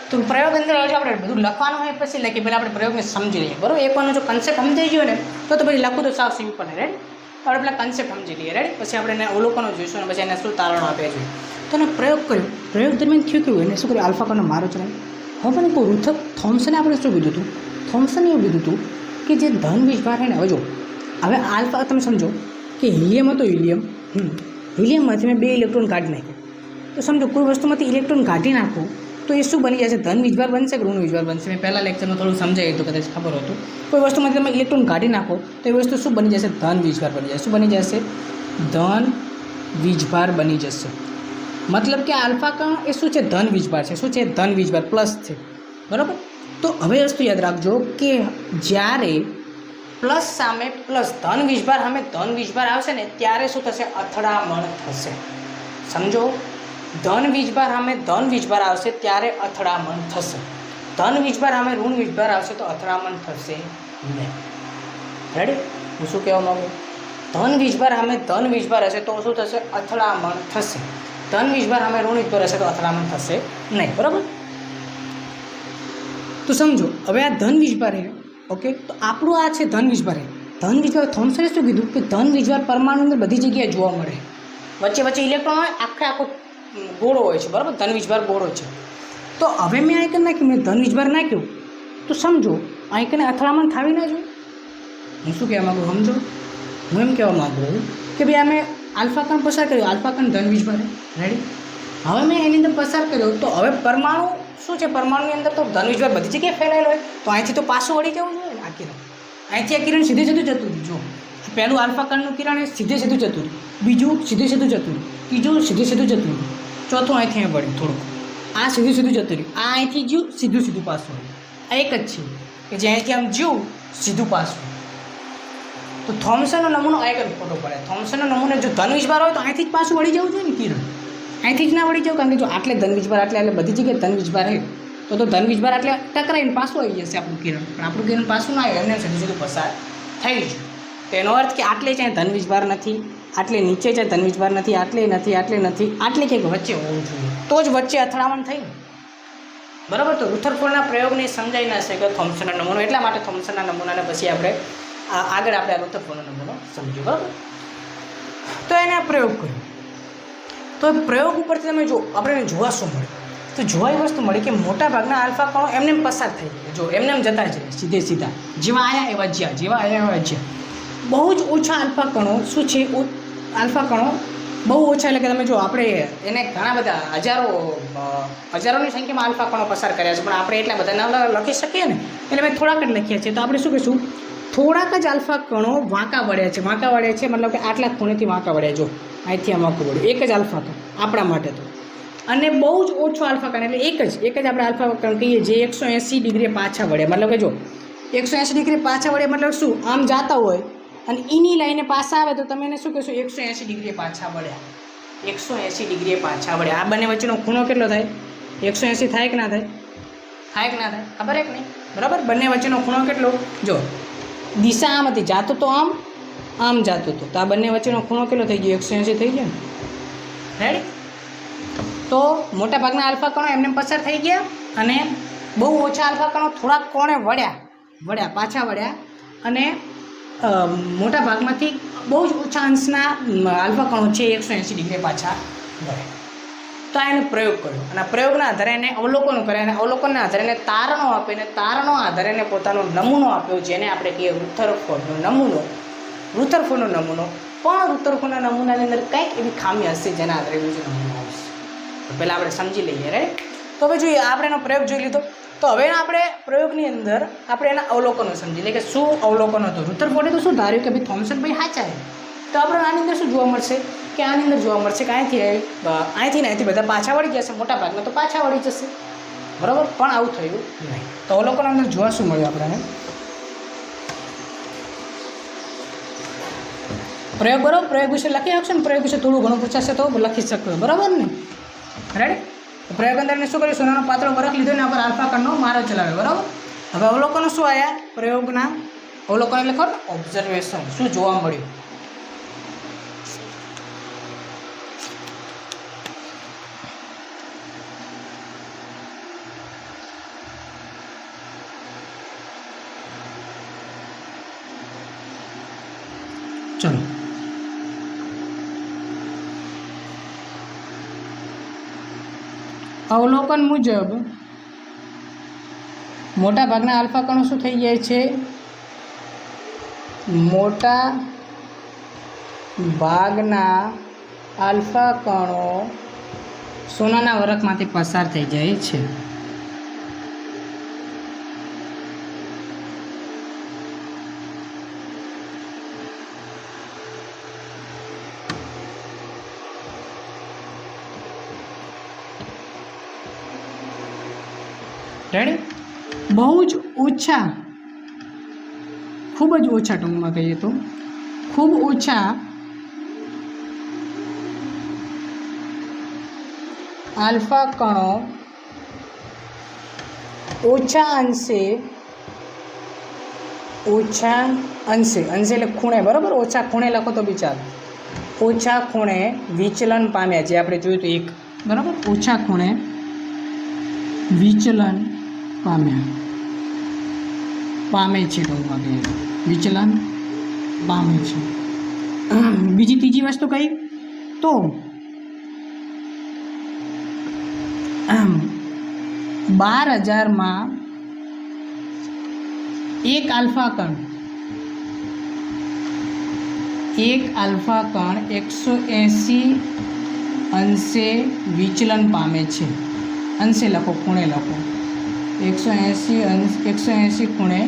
તો પ્રયોગ અંદર હવે આપણે બધું લખવાનું હોય પછી લખીએ, પહેલાં આપણે પ્રયોગને સમજી લઈએ, બરાબર. એકવાનો જો કન્સેપ્ટ સમજાઈ ગયો ને તો પછી લખવું તો સાવ સિમ્પલ ને, રેડી. આપણે પેલા કન્સેપ્ટ સમજી લઈએ, રેડી. પછી આપણે એને અવલોકનો જોઈશું અને પછી એને શું તારણો આપ્યા જોઈએ. તો એને પ્રયોગ કર્યો. પ્રયોગ દરમિયાન થયું કેવું, એને શું કર્યું, આલ્ફા કણનો મારો ચલાવ્યો. હવે મને કહું, થોમ્સને આપણે શું કીધું હતું, થોમ્સને એવું કીધું હતું કે જે ધન વીજભાર છે ને, હવે જો હવે આલ્ફા તમે સમજો કે હિલિયમ હતો, હિલિયમમાંથી મેં 2 ઇલેક્ટ્રોન કાઢી નાખ્યા. તો સમજો કોઈ વસ્તુમાંથી ઇલેક્ટ્રોન કાઢી નાખો તો એ શું બની જશે, ધન વીજભાર બનશે કે ઋણ વીજભાર બનશે. મેં પહેલાં લેક્ચરમાં થોડું સમજાવ્યું હતું, કદાચ ખબર હતું. કોઈ વસ્તુમાંથી તમે ઇલેક્ટ્રોન કાઢી નાખો તો એ વસ્તુ શું બની જશે, ધન વીજભાર બની જશે. શું બની જશે, ધન વીજભાર બની જશે. મતલબ કે આલ્ફા કણ એ શું છે, ધન વીજભાર છે. શું છે, ધન વીજભાર પ્લસ છે, બરાબર. તો હવે વસ્તુ યાદ રાખજો કે જ્યારે પ્લસ સામે પ્લસ ધન વીજભાર સામે ધન વીજભાર આવશે ને ત્યારે શું થશે, અથડામણ થશે. સમજો, ધન વીજભાર સામે ધન વીજભાર આવશે ત્યારે અથડામણ થશે. ધન વીજભાર સામે ઋણ વીજભાર આવશે તો અથડામણ થશે નહીં. રેડી. હું શું કહેવા માગું, ધન વીજભાર સામે ધન વીજભાર હશે તો શું થશે, અથડામણ થશે. ધન વીજભાર સામે ઋણ વીજભાર હશે તો અથડામણ થશે નહીં, બરાબર. તો સમજો હવે આ ધન વીજભાર છે, ઓકે. તો આપણું આ છે ધન વીજભાર. ધન વીજભાર થોમ્સને શું કીધું કે ધન વીજભાર પરમાણુ અંદર બધી જગ્યાએ જોવા મળે. વચ્ચે વચ્ચે ઇલેક્ટ્રોન હોય, આખો ગોળો હોય છે, બરાબર. ધન વીજભાર ગોળો છે. તો હવે મેં આઈકન નાખ્યું, મેં ધન વીજભાર નાખ્યું, તો સમજો આઈકને અથડામણ થાવી ના જોઈએ. હું શું કહેવા માગું, સમજો. હું એમ કહેવા માગું કે ભાઈ અમે આલ્ફા કણ પસાર કર્યો, આલ્ફા કણ ધન વીજભાર, રેડી. હવે મેં એની અંદર પસાર કર્યો તો હવે પરમાણુ શું છે, પરમાણુની અંદર તો ધન વીજભાર બધી જગ્યાએ ફેલાયેલો હોય તો અહીંથી તો પાછું વળી જવું જોઈએ ને. આ કિરણ અહીંથી આ કિરણ સીધે સીધું જતું રહ્યું. જો પહેલું આલ્ફા કણનું કિરણ એ સીધે સીધું જતું રહ્યું, બીજું સીધે સીધું જતું રહ્યું, ત્રીજું સીધે સીધું જતું રહ્યું, ચોથું અહીંથી અહીં વળ્યું થોડુંક, આ સીધું સીધું જતું રહ્યું, આ અહીંથી જ્યું સીધું સીધું પાછું. આ એક જ છે કે જે અહીંથી આમ જ્યું સીધું પાછું. તો થોમ્સનનો નમૂનો આ એક જ ખોટો પડે. થોમ્સનનો નમૂનો જો ધન વીજભાર હોય તો અહીંથી જ પાછું વળી જવું જોઈએ ને કિરણ, અહીંથી જ ના વળી જાવ. કારણ કે જો આટલે ધન વીજભાર એટલે બધી જગ્યાએ ધન વીજભાર છે તો ધન વીજભાર એટલે ટકરાઈને પાછું આવી જશે આપણું કિરણ. પણ આપણું કિરણ પાછું ના આવે, એમને સીધું સીધું પસાર થઈ ગયું. તો એનો અર્થ કે આટલે છે ધન વીજભાર નથી, આટલે નીચે છે ધન વીજભાર નથી, આટલે નથી, આટલે નથી, આટલે કંઈક વચ્ચે હોવું જોઈએ તો જ વચ્ચે અથડામણ થઈ, બરાબર. તો રુથરફોર્ડના પ્રયોગને સમજાઈ ના શકે થોમ્સનનો નમૂનો, એટલા માટે થોમ્સનના નમૂનાને પછી આપણે આગળ આપણે આ રુથરફોર્ડનો નમૂનો સમજ્યો, બરાબર. તો એને આ પ્રયોગ કર્યો. તો પ્રયોગ ઉપરથી તમે જો આપણે જોવા શું મળે, તો જોવા એ વસ્તુ મળી કે મોટાભાગના આલ્ફા કણો એમને પસાર થઈ ગયા. જો એમને જતા છે સીધે સીધા, જેવા આવ્યા એવા જ્યાં, જેવા આવ્યા એવા જ્યાં. બહુ જ ઓછા આલ્ફા કણો શું છે, આલ્ફા કણો બહુ ઓછા, એટલે કે તમે જો આપણે એને ઘણા બધા હજારોની સંખ્યામાં આલ્ફા કણો પસાર કર્યા છે, પણ આપણે એટલા બધા ન લખી શકીએ ને, એટલે મેં થોડાક જ લખ્યા છે. તો આપણે શું કહીશું, થોડાક જ આલ્ફા કણો વાંકા વળ્યા છે. વાંકા વળ્યા છે મતલબ કે આટલા ખૂણેથી વાંકા વળ્યા. જો અહીંથી આમ વાંકું વળ્યું, એક જ આલ્ફા કણ આપણા માટે તો. અને બહુ જ ઓછો આલ્ફા કણ એટલે એક જ આપણે આલ્ફા કણ કહીએ જે 180 ડિગ્રી પાછા વળ્યા. મતલબ કે જો 180 ડિગ્રી પાછા વળ્યા મતલબ શું, આમ જાતા હોય અને એની લાઈને પાછા આવે તો તમે એને શું કહેશો, 180 ડિગ્રી પાછા વળ્યા. 180 ડિગ્રી પાછા વળ્યા. આ બંને વચ્ચેનો ખૂણો કેટલો થાય? 180 થાય કે ના થાય? થાય કે ના થાય? ખબર એક નહીં, બરાબર? બંને વચ્ચેનો ખૂણો કેટલો? જો દિશા આમ હતી, જાતું તો આમ જાતું હતું, તો આ બંને વચ્ચેનો ખૂણો કેટલો થઈ ગયો? 180 થઈ ગયો ને. રેડી? તો મોટાભાગના આલ્ફા કણો એમને પસાર થઈ ગયા અને બહુ ઓછા આલ્ફા કણો થોડાક કોણે વળ્યા પાછા વળ્યા, અને મોટા ભાગમાંથી બહુ જ ઓછા અંશના આલ્ફા કણો છે 180 ડિગ્રી પાછા વળ્યા. તો આ એને પ્રયોગ કર્યો, અને પ્રયોગના આધારે એને અવલોકનો કર્યા, અને અવલોકનના આધારે એને તારણો આપે, અને તારણો આધારે એને પોતાનો નમૂનો આપ્યો, જેને આપણે કહીએ રુથરફોર્ડનો નમૂનો. રુથરફોર્ડનો નમૂનો, પણ રુથરફોર્ડના નમૂનાની અંદર કંઈક એવી ખામી હશે જેના આધારે બીજો નમૂનો આવશે. તો પહેલાં આપણે સમજી લઈએ, રાઈટ? તો હવે જોઈએ, આપણે એનો પ્રયોગ જોઈ લીધો. તો હવે આપણે પ્રયોગની અંદર આપણે એના અવલોકનો સમજી લઈએ કે શું અવલોકન હતું. રુથરફોર્ડે તો શું ધાર્યું કે ભાઈ થોમ્સન ભાઈ સાચા છે. તો આપણે આની અંદર શું જોવા મળશે કે આની અંદર જોવા મળશે કે અહીંથી બધા પાછા વળી જશે, મોટા ભાગના તો પાછા વળી જશે, બરાબર? પણ આવું થયું નહીં. તો અવલોકન અંદર જોવા શું મળ્યું આપણને? પ્રયોગ, બરાબર? પ્રયોગ વિશે લખી આપશે ને, પ્રયોગ વિશે થોડું ઘણું પૂછાશે તો લખી શકો, બરાબર ને? રેડી? પ્રયોગ અંદર શું કર્યું? સોનાનો પાતળો બરફ લીધો ને પર આલ્ફા કણનો મારો ચલાવ્યો, બરાબર? હવે અવલોકનો શું આવ્યા? પ્રયોગના અવલોકન એટલે ખબર ઓબ્ઝર્વેશન. શું જોવા મળ્યું? ચલો અવલોકન મુજબ મોટા ભાગના આલ્ફા કણો શું થઈ જાય છે? મોટા ભાગના આલ્ફા કણો સોનાના વરખમાંથી પસાર થઈ જાય છે. રેડી? બહુ જ ઓછા, ખૂબ જ ઓછા, ટૂંકમાં કહીએ તો ખૂબ ઓછા આલ્ફા કણો ઓછા અંશે એટલે ખૂણે, બરાબર? ઓછા ખૂણે લખો તો બી ચાલે. ઓછા ખૂણે વિચલન પામ્યા, જે આપણે જોયું તો એક, બરાબર? ઓછા ખૂણે વિચલન પામે છે, ટૂંકમાં કહીએ તો વિચલન પામે છે. બીજી ત્રીજી વસ્તુ કઈ? તો 12,000માં એક આલ્ફા કણ 180 અંશે વિચલન પામે છે. અંશે લખો, ખૂણે લખો. 180 ખૂણે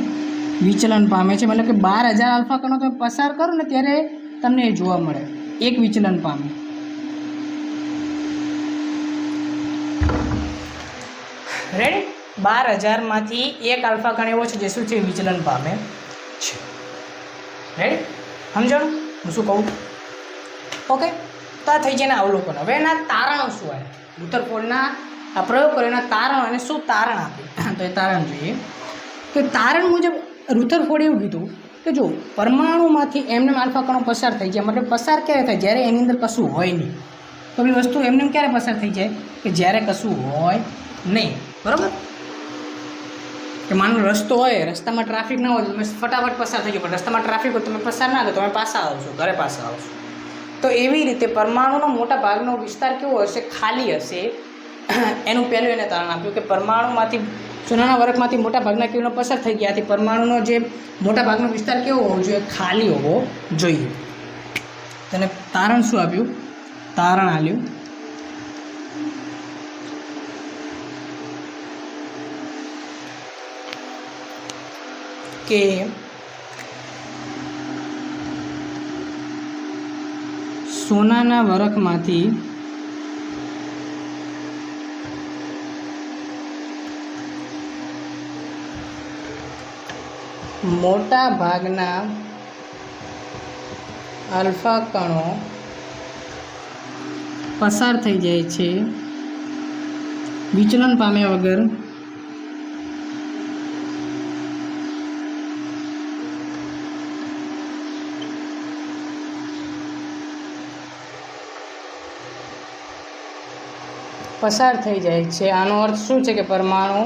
વિચલન પામે છે. મતલબ કે 12,000 આલ્ફા કણો તમે પસાર કરો ને ત્યારે તમને એ જોવા મળે, એક વિચલન પામે. રેડી? 12,000માંથી એક આલ્ફા કણ એવો છે જે શું છે? વિચલન પામે છે. રેડી? સમજણ હું શું કહું? ઓકે, તો આ થઈ જાય અવલોકન. હવે એના તારણો શું આવે? રુથરફોર્ડના આ પ્રયોગ કર્યો એના તારણ, અને શું તારણ આપે તો એ તારણ જોઈએ. તો તારણ મુજબ રુથરફોર્ડે એવું કીધું કે જો પરમાણુમાંથી એમને આલ્ફા કણો પસાર થઈ જાય, મતલબ પસાર ક્યારે થાય? જ્યારે એની અંદર કશું હોય નહીં. તો એ વસ્તુ એમને ક્યારે પસાર થઈ જાય? કે જ્યારે કશું હોય નહીં, બરાબર? કે માનો રસ્તો હોય, રસ્તામાં ટ્રાફિક ના હોય તો તમે ફટાફટ પસાર થઈ ગયો, પણ રસ્તામાં ટ્રાફિક હોય તમે પસાર ના કરો, તમે પાછા આવશો, ઘરે પાછા આવશો. તો એવી રીતે પરમાણુનો મોટા ભાગનો વિસ્તાર કેવો હશે? ખાલી હશે. એનું પહેલું એને તારણ આપ્યું કે પરમાણુમાંથી, સોનાના વરખમાંથી મોટા ભાગના કિરણો પસાર થઈ ગયાથી પરમાણુનો જે મોટા ભાગનો વિસ્તાર કેવો હોવો જોઈએ? ખાલી હોવો જોઈએ. તેને તારણ શું આપ્યું? તારણ આલ્યું કે સોનાના વરખમાંથી મોટા ભાગના આલ્ફા કણો પસાર થઈ જાય છે વિચલન પામ્યા વગર પસાર થઈ જાય છે. આનો અર્થ શું છે કે પરમાણુ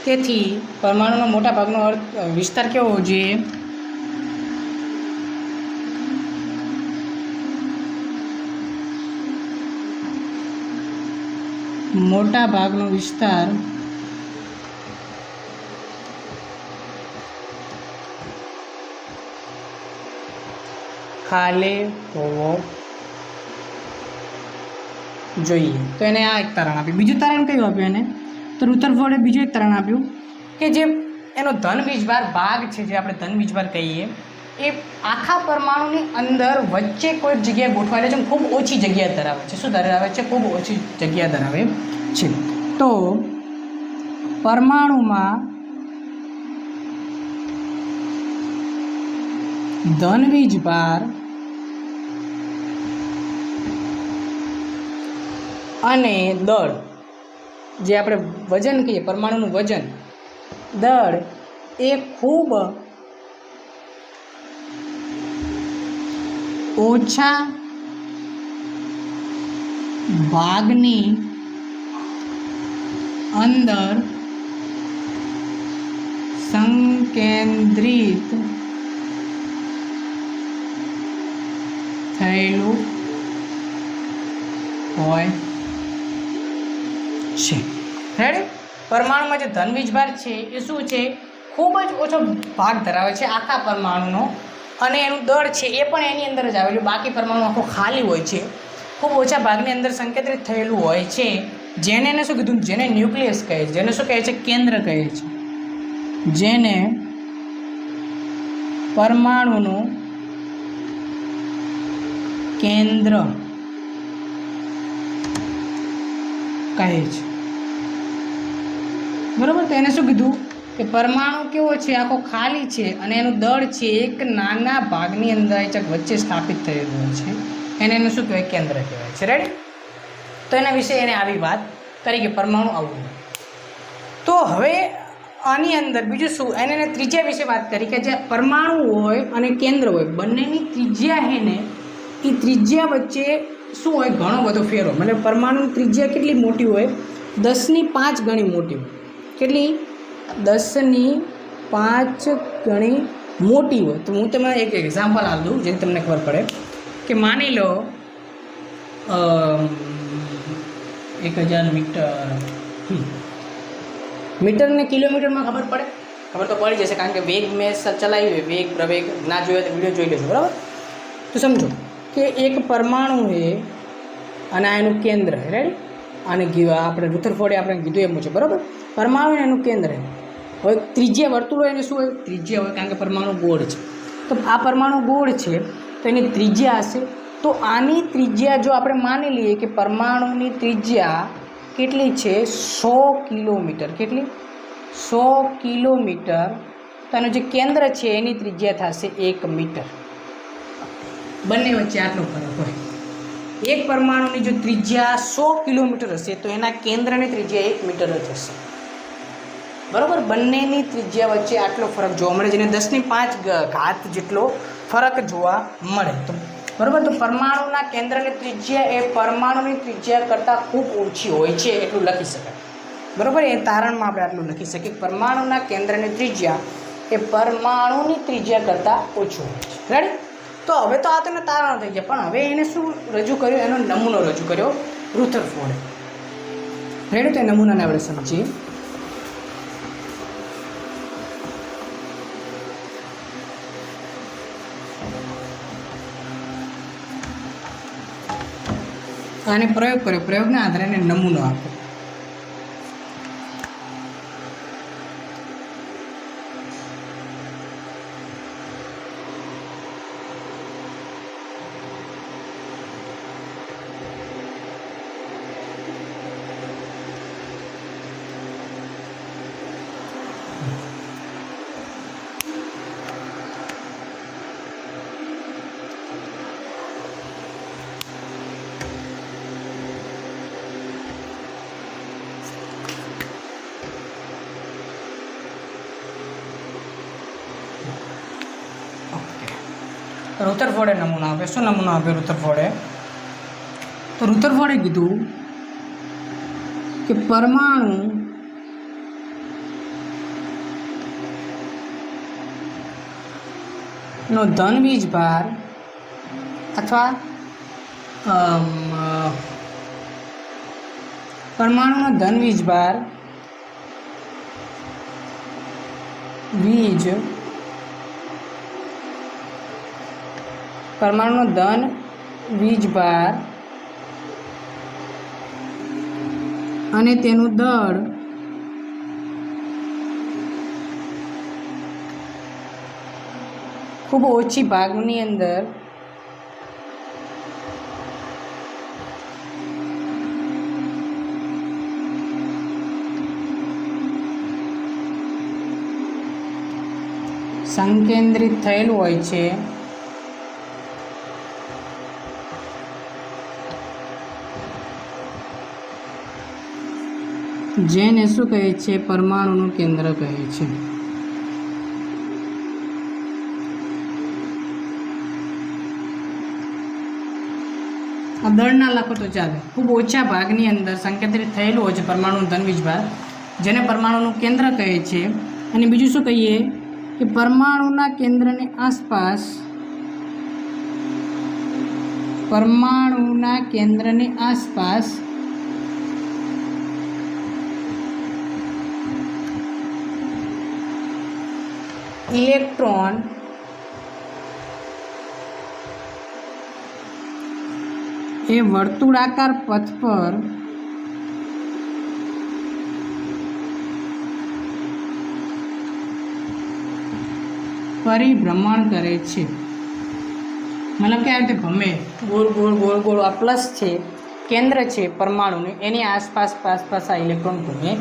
તેથી પરમાણુનો મોટા ભાગનો અર્થ વિસ્તાર કેવો હોવો જોઈએ? મોટા ભાગનો વિસ્તાર ખાલી હોવો જોઈએ. તો એને આ એક તારણ આપ્યું. બીજું તારણ કયું આપ્યું એને? તો રુથરફોર્ડે બીજું એક તારણ આપ્યું કે જે એનો ધન વીજભાર ભાગ છે, જે આપણે ધન વીજભાર કહીએ, એ આખા પરમાણુની અંદર વચ્ચે કોઈ જગ્યાએ ગોઠવાયેલો છે, ખૂબ ઓછી જગ્યા ધરાવે છે. શું ધરાવે છે? ખૂબ ઓછી જગ્યા ધરાવે છે. તો પરમાણુમાં ધન વીજભાર અને દળ, જે આપણે વજન કહીએ, પરમાણુનું વજન, દળ, એ ખૂબ ઓછા ભાગની અંદર સંકેન્દ્રિત થયેલું હોય છે. રેડી? પરમાણુમાં જે ધન વીજભાર છે એ શું છે? ખૂબ જ ઓછો ભાગ ધરાવે છે આખા પરમાણુનો, અને એનું દળ છે એ પણ એની અંદર જ આવેલું. બાકી પરમાણુ આખો ખાલી હોય છે, ખૂબ ઓછા ભાગની અંદર સંકેન્દ્રિત થયેલું હોય છે. જેને એને શું કીધું? જેને ન્યુક્લિયસ કહે છે. જેને શું કહે છે? કેન્દ્ર કહે છે. જેને પરમાણુનું કેન્દ્ર કહે છે. બરાબર? તો એને શું કીધું કે પરમાણુ કેવો છે? આખો ખાલી છે, અને એનું દળ છે એક નાના ભાગની અંદર વચ્ચે સ્થાપિત થયેલું હોય છે. એને શું કહેવાય? કેન્દ્ર કહેવાય છે. રેડી? તો એના વિશે એને આવી વાત કરી કે પરમાણુ આવું. તો હવે આની અંદર બીજું શું? એને ત્રિજ્યા વિશે વાત કરી કે જે પરમાણુ હોય અને કેન્દ્ર હોય, બંનેની ત્રિજ્યા છે ને, એ ત્રિજ્યા વચ્ચે શું હોય? ઘણો બધો ફેર હોય. મતલબ પરમાણુની ત્રિજ્યા કેટલી મોટી હોય? 10⁵ ગણી મોટી હોય. કેટલી? 10⁵ ગણી મોટી હોય. તો હું તમને એક એક્ઝામ્પલ આપી દઉં જેથી તમને ખબર પડે કે માની લો 1000 મીટર, મીટરને કિલોમીટરમાં ખબર પડે? ખબર તો પડી જશે, કારણ કે વેગ મેં ચલાવી હોય, વેગ પ્રવેગ ના જોયો તો વિડીયો જોઈ લેજો. બરાબર? તો સમજો કે એક પરમાણુ છે અને આ એનું કેન્દ્ર છે. રેડી? અને આપણે રુથરફોર્ડે આપણે કીધું એ મુજબ. બરાબર? પરમાણુ એનું કેન્દ્ર છે. હવે ત્રિજ્યા વર્તુળ હોય એને શું હોય? ત્રિજ્યા હોય, કારણ કે પરમાણુ ગોળ છે. તો આ પરમાણુ ગોળ છે તો એની ત્રિજ્યા હશે. તો આની ત્રિજ્યા જો આપણે માની લઈએ કે પરમાણુની ત્રિજ્યા કેટલી છે? 100 કિલોમીટર. કેટલી? 100 કિલોમીટર. તો એનું જે કેન્દ્ર છે એની ત્રિજ્યા થશે 1 મીટર. બંને વચ્ચે આટલો ફરક હોય. એક પરમાણુની જો ત્રિજ્યા 100 કિલોમીટર હશે તો એના કેન્દ્રની ત્રિજ્યા 1 મીટર જ હશે. બરાબર? બંનેની ત્રિજ્યા વચ્ચે આટલો ફરક જોવા મળે, જેને 10⁵ જેટલો ફરક જોવા મળે. તો બરાબર? તો પરમાણુના કેન્દ્રની ત્રિજ્યા એ પરમાણુની ત્રિજ્યા કરતાં ખૂબ ઓછી હોય છે, એટલું લખી શકાય. બરાબર? એ તારણમાં આપણે આટલું લખી શકીએ. પરમાણુના કેન્દ્રની ત્રિજ્યા એ પરમાણુની ત્રિજ્યા કરતાં ઓછું હોય છે. રેડી? તો હવે તો આ તેને તારણ થઈ ગયા, પણ હવે એને શું રજૂ કર્યો? એનો નમૂનો રજૂ કર્યો રુથરફોર્ડે. રેડી? તો એ નમૂનાને આપણે સમજીએ. આને પ્રયોગ કર્યો, પ્રયોગના આધારે એને નમૂનો આપ્યો. રુથરફોર્ડે નમૂનો આપ્યો. શું નમૂનો આપ્યો રુથરફોર્ડે? તો રુથરફોર્ડે કીધું કે પરમાણુ નો ધન વીજભાર અથવા પરમાણુનો ધન વીજભાર પરમાણુનો ધન વીજભાર અને તેનું દળ ખૂબ ઓછી ભાગની અંદર સંકેન્દ્રિત થયેલું હોય છે. જેને શું કહે છે? પરમાણુનું કેન્દ્ર કહે છે. આ દળના લખો તો ચાલે. ખૂબ ઓછા ભાગની અંદર સંકેન્દ્રિત થયેલું હોય છે પરમાણુનું ધન વીજભાર, જેને પરમાણુનું કેન્દ્ર કહે છે. અને બીજું શું કહીએ કે પરમાણુના કેન્દ્રની આસપાસ ઇલેક્ટ્રોન એ વર્તુળાકાર પથ પર પરિભ્રમણ કરે છે. મતલબ કે આ રીતે ભમે, ગોળ ગોળ ગોળ ગોળ. આ પ્લસ છે, કેન્દ્ર છે પરમાણુને, એની આસપાસ આ ઇલેક્ટ્રોન ભમે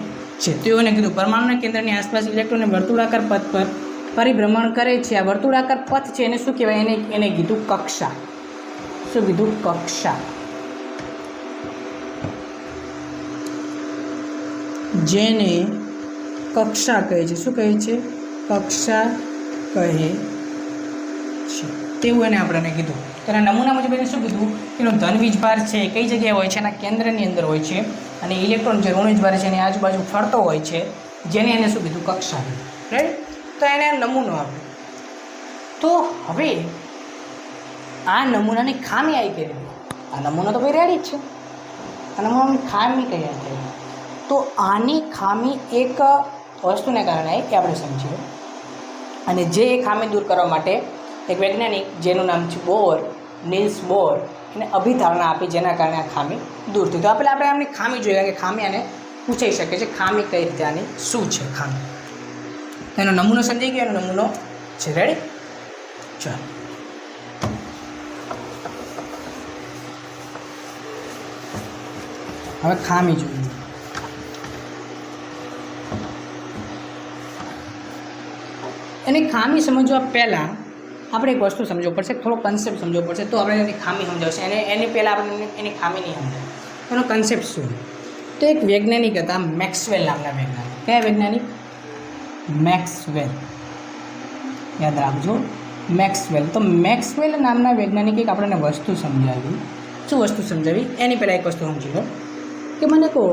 છે. તો એને કીધું પરમાણુના કેન્દ્રની આસપાસ ઇલેક્ટ્રોનને વર્તુળાકાર પથ પર પરિભ્રમણ કરે છે. આ વર્તુળાકાર પથ છે એને શું કહેવાય? એને કીધું કક્ષા. શું કીધું? કક્ષા. જેને કક્ષા કહે છે. શું કહે છે? કક્ષા કહે છે. તેવું એને આપણને કીધું. તેના નમૂના મુજબ એને શું કીધું? એનો ધન વીજભાર છે કઈ જગ્યાએ હોય છે? એના કેન્દ્રની અંદર હોય છે. અને ઇલેક્ટ્રોન જે ઋણ વીજભાર છે એની આજુબાજુ ફરતો હોય છે, જેને એને શું કીધું? કક્ષા. રાઈટ? તો એને નમૂનો આપ્યો. તો હવે આ નમૂનાની ખામી આવી ગઈ. આ નમૂનો તો ભાઈ રેડી જ છે. આ નમૂનાની ખામી કઈ આવી? તો આની ખામી એક વસ્તુને કારણે આવી કે આપણે સમજીએ. અને જે ખામી દૂર કરવા માટે એક વૈજ્ઞાનિક જેનું નામ છે નીલ્સ બોર, એને અભિધારણા આપી, જેના કારણે આ ખામી દૂર થઈ. તો આપણે આમની ખામી જોઈએ કે ખામી આને પૂછાઈ શકે છે. ખામી કઈ રીતે? આની શું છે ખામી? એનો નમૂનો સમજી ગયો. એનો નમૂનો છે. રેડી? ચાલો હવે ખામી જોઈએ. એની ખામી સમજવા પહેલાં આપણે એક વસ્તુ સમજવું પડશે, થોડો કન્સેપ્ટ સમજવો પડશે, તો આપણે એની ખામી સમજાવશે. એની પહેલાં આપણે એની ખામી નહીં સમજાય. એનો કન્સેપ્ટ શું? તો એક વૈજ્ઞાનિક હતા, મેક્સવેલ નામના વૈજ્ઞાનિક. કયા વૈજ્ઞાનિક? મેક્સવેલ. યાદ રાખજો, મેક્સવેલ. તો મેક્સવેલ નામના વૈજ્ઞાનિકે એક આપણને વસ્તુ સમજાવી. શું વસ્તુ સમજાવી? એની પહેલાં એક વસ્તુ સમજી લો કે મને કહો,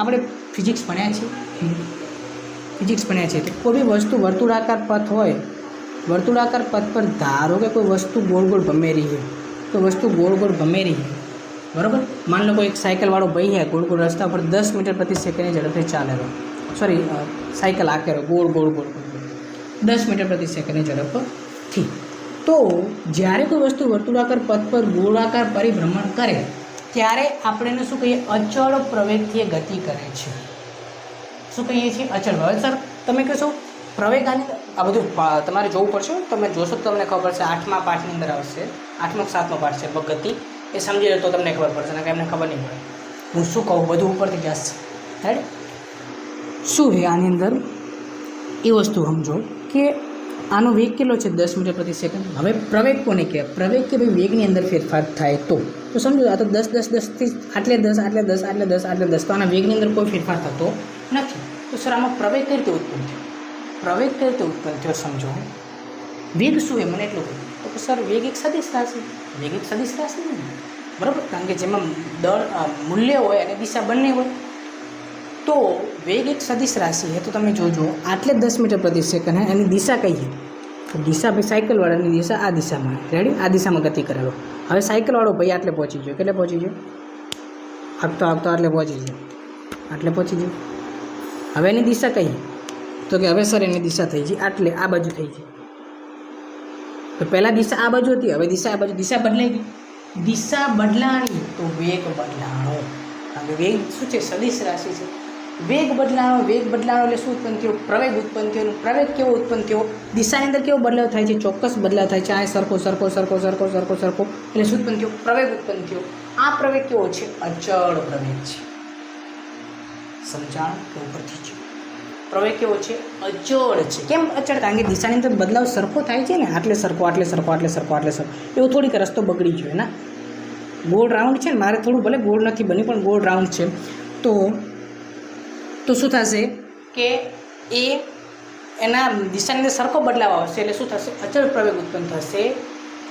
આપણે ફિઝિક્સ ભણ્યા છીએ. કે કોઈ બી વસ્તુ વર્તુળાકાર પથ હોય, વર્તુળાકાર પથ પર ધારો કે કોઈ વસ્તુ ગોળ ગોળ ભમે રહી છે, તો વસ્તુ ગોળ ગોળ ભમે રહી છે, બરાબર? માન લો કોઈ એક સાયકલવાળો ભાઈ છે, ગોળ ગોળ રસ્તા પર 10 મીટર પ્રતિ સેકન્ડની ઝડપથી ચાલેલો, સાયકલ આકેલો ગોળ ગોળ ગોળ 10 મીટર પ્રતિ સેકન્ડની ઝડપથી. તો જ્યારે કોઈ વસ્તુ વર્તુળાકાર પથ પર ગોળાકાર પરિભ્રમણ કરે, ત્યારે આપણે એને શું કહીએ? અચળ પ્રવેગથી એ ગતિ કરે છે. શું કહીએ છીએ? અચળ પ્રવેગ. સર તમે કહેશો પ્રવેગ આ બધું તમારે જોવું પડશે. તમે જોશો તો તમને ખબર પડશે. 8મા પાઠની અંદર આવશે. 8મો કે 7મો પાઠ છે ગતિ. એ સમજી લો તો તમને ખબર પડશે ને કે એમને ખબર નહીં પડે. હું શું કહું બધું ઉપરથી જશે. રાઈટ. શું છે આની અંદર એ વસ્તુ સમજો કે આનો વેગ કેટલો છે? 10 મીટર પ્રતિ સેકન્ડ. હવે પ્રવેગ કોને કહેવાય? પ્રવેગ કે ભાઈ વેગની અંદર ફેરફાર થાય તો સમજો આ તો 10 10 10થી આટલે 10 આટલે 10 આટલે 10 આટલે 10 તો આના વેગની અંદર કોઈ ફેરફાર થતો નથી. તો સર આમાં પ્રવેગ કઈ રીતે ઉત્પન્ન થયો? પ્રવેગ કઈ રીતે ઉત્પન્ન થયો સમજો. વેગ શું છે મને એટલું કહ્યું તો સર વેગ એક સદિશ રાશિ. વેગ એક સદિશ રાશિ નહીં બરાબર, કારણ કે જેમાં દળ મૂલ્ય હોય અને દિશા બંને હોય તો વેગ એક સદિશ રાશિ છે. તો તમે જોજો આટલે 10 મીટર પ્રતિ સેકન્ડ હે એની દિશા કઈ છે? તો દિશા ભાઈ સાયકલવાળાની દિશા આ દિશામાં. રેડી? આ દિશામાં ગતિ કરેલો. હવે સાયકલવાળો ભાઈ આટલે પહોંચી ગયો. કેટલે પહોંચી ગયો? આગતો આટલે પહોંચી ગયો. આટલે પહોંચી ગયો. હવે એની દિશા કઈ? તો કે હવે સર એની દિશા થઈ ગઈ આટલે આ બાજુ થઈ ગઈ. તો પહેલાં દિશા આ બાજુ હતી, હવે દિશા આ બાજુ. દિશા બદલાઈ ગઈ. દિશા બદલાણી તો વેગ બદલાણો. કારણ કે વેગ શું છે? સદિશ રાશિ છે. વેગ બદલાણો એટલે શું ઉત્પન્ન થયો? પ્રવેગ ઉત્પન્ન થયો. પ્રવેગ કેવો ઉત્પન્ન થયો? દિશાની અંદર કેવો બદલાવ થાય છે? ચોક્કસ બદલાવ થાય છે. આ સરખો એટલે શું ઉત્પન્ન થયો? પ્રવેગ ઉત્પન્ન થયો. આ પ્રવેગ કેવો છે? અચળ પ્રવેગ છે. સમજાણ કે ઉપરથી છે? પ્રવેગ કેવો છે? અચળ છે. કેમ અચળ? કારણ કે દિશાની અંદર બદલાવ સરખો થાય છે ને. આટલે સરખો એવું થોડીક રસ્તો બગડી ગયો ના. ગોળ રાઉન્ડ છે ને, મારે થોડું ભલે ગોળ નથી બની પણ ગોળ રાઉન્ડ છે તો શું થશે કે એ એના દિશાની અંદર સરખો બદલાવ આવશે એટલે શું થશે? અચળ પ્રવેગ ઉત્પન્ન થશે.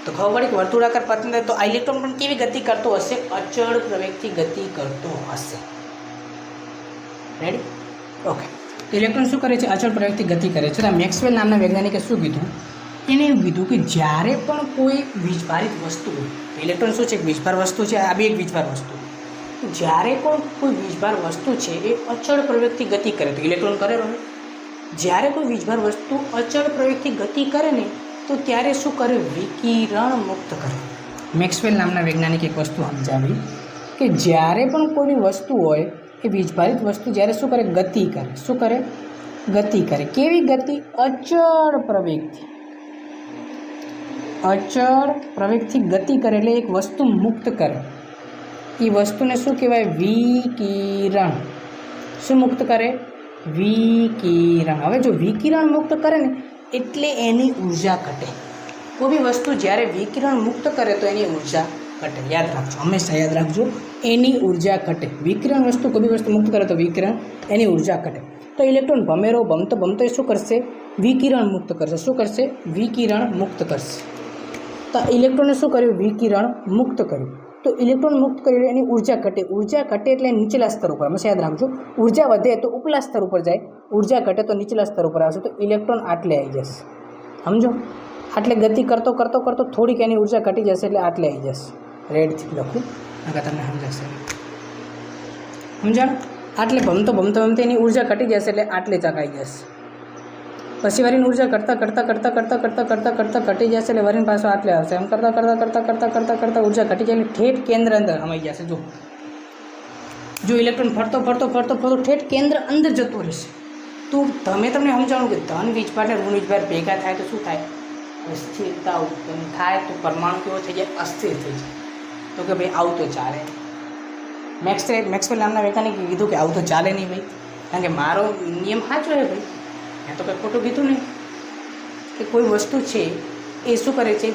તો ખબર પડી કે વર્તુળાકાર પથની તો આ ઇલેક્ટ્રોન પણ કેવી ગતિ કરતો હશે? અચળ પ્રવેગથી ગતિ કરતો હશે. રેડી? ઓકે. ઇલેક્ટ્રોન શું કરે છે? અચળ પ્રવેગથી ગતિ કરે છે. તો મેક્સવેલ નામના વૈજ્ઞાનિકે શું કીધું? એને એવું કીધું કે જ્યારે પણ કોઈ વીજભારિત વસ્તુ હોય, ઇલેક્ટ્રોન શું છે? વીજભાર વસ્તુ છે. આ બી એક વીજભાર વસ્તુ. જ્યારે પણ કોઈ વીજભાર વસ્તુ છે એ અચળ પ્રવેગથી ગતિ કરે તો ઇલેક્ટ્રોન કરે રહે. જ્યારે કોઈ વીજભાર વસ્તુ અચળ પ્રવેગથી ગતિ કરે ને તો ત્યારે શું કરે? વિકિરણ મુક્ત કરે. મેક્સવેલ નામના વૈજ્ઞાનિકે એક વસ્તુ સમજાવી કે જ્યારે પણ કોઈ વસ્તુ હોય એ વીજભારિત વસ્તુ જ્યારે શું કરે? ગતિ કરે. શું કરે? ગતિ કરે. કેવી ગતિ? અચળ પ્રવેગથી. અચળ પ્રવેગથી ગતિ કરે એટલે એક વસ્તુ મુક્ત કરે. એ વસ્તુને શું કહેવાય? વિકિરણ. શું મુક્ત કરે? વિકિરણ. હવે જો વિકિરણ મુક્ત કરે ને એટલે એની ઉર્જા ઘટે. કોઈ બી વસ્તુ જ્યારે વિકિરણ મુક્ત કરે તો એની ઉર્જા ઘટે. યાદ રાખજો, હંમેશા યાદ રાખજો, એની ઉર્જા ઘટે. વિકિરણ વસ્તુ કોઈ બી વસ્તુ મુક્ત કરે તો વિકિરણ એની ઉર્જા ઘટે. તો ઇલેક્ટ્રોન ભમતો એ શું કરશે? વિકિરણ મુક્ત કરશે. શું કરશે? વિકિરણ મુક્ત કરશે. તો ઇલેક્ટ્રોને શું કર્યું? વિકિરણ મુક્ત કર્યું. તો ઇલેક્ટ્રોન મુક્ત કર્યું એની ઉર્જા ઘટે. ઉર્જા ઘટે એટલે નીચલા સ્તર ઉપર. હંમેશા યાદ રાખજો, ઉર્જા વધે તો ઉપલા સ્તર ઉપર જાય, ઉર્જા ઘટે તો નીચલા સ્તર ઉપર આવશે. તો ઇલેક્ટ્રોન આટલે આવી જશે. સમજો? આટલે ગતિ કરતો થોડીક એની ઉર્જા ઘટી જશે એટલે આટલે આવી જશે. રેડથી લખું આગળ તમને સમજાશે. સમજાણ? આટલે ભમતો એની ઉર્જા ઘટી જશે એટલે આટલે ચકાઈ જશે. પછી વરીની ઉર્જા કરતાં ઘટી જશે એટલે વરીની પાછો આટલે આવશે. એમ કરતાં ઉર્જા ઘટી જાય એટલે ઠેઠ કેન્દ્ર અંદર સમાઈ જશે. જો ઇલેક્ટ્રોન ફરતો ઠેઠ કેન્દ્ર અંદર જતો રહેશે. તો તમને સમજાણું કે ધન વીજભાર અને ઋણ વીજભાર ભેગા થાય તો શું થાય? અસ્થિરતા ઉત્પન્ન થાય. તો પરમાણુ કેવો થઈ જાય? અસ્થિર થઈ જાય. તો કે ભાઈ આવું તો ચાલે. મેક્સવેલ નામના વૈજ્ઞાનિકે કીધું કે આવું તો ચાલે નહીં ભાઈ, કારણ કે મારો નિયમ સાચો છે ભાઈ. મેં તો કંઈ ખોટું કીધું નહીં. કે કોઈ વસ્તુ છે એ શું કરે છે?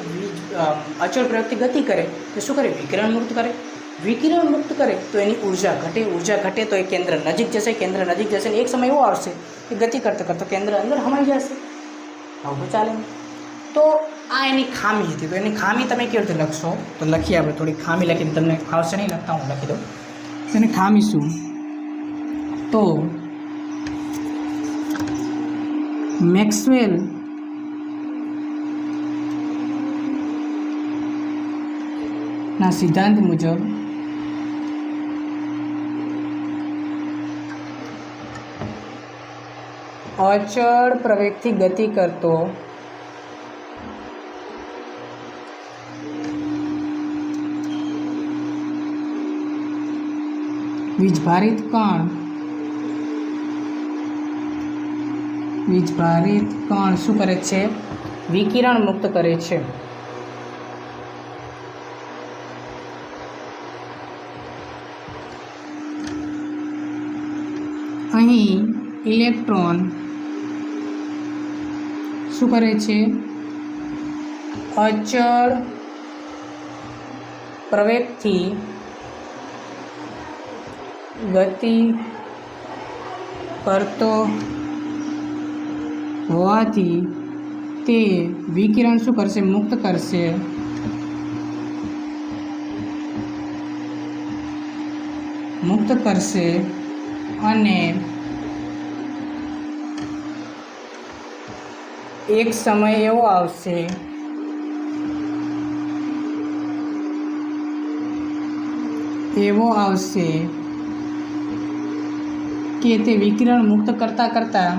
અચળ પ્રયોગથી ગતિ કરે તો શું કરે? વિકિરણ મુક્ત કરે. વિકિરણ મુક્ત કરે તો એની ઉર્જા ઘટે તો એ કેન્દ્ર નજીક જશે ને એક સમય એવો આવશે કે ગતિ કરતો કેન્દ્ર અંદર સમાઈ જશે. આવું ચાલે નહીં. તો આ એની ખામી હતી. તો એની ખામી તમે કેવી રીતે લખશો? તો લખીએ આપણે. થોડી ખામી લખીને તમને આવશે નહીં લખતા, હું લખી દઉં. એની ખામી શું? તો મેક્સવેલ ના સિદ્ધાંત મુજબ અચળ પ્રવેગથી ગતિ કરતો વીજભારિત કણ શું કરે છે? વિકિરણ મુક્ત કરે છે. અહીં ઇલેક્ટ્રોન શું કરે છે? અચળ પ્રવેગથી ગતિ કરતો હોવાથી તે વિકિરણ શું કરશે? મુક્ત કરશે. અને એક સમય એવો આવશે કે તે વિકિરણ મુક્ત કરતાં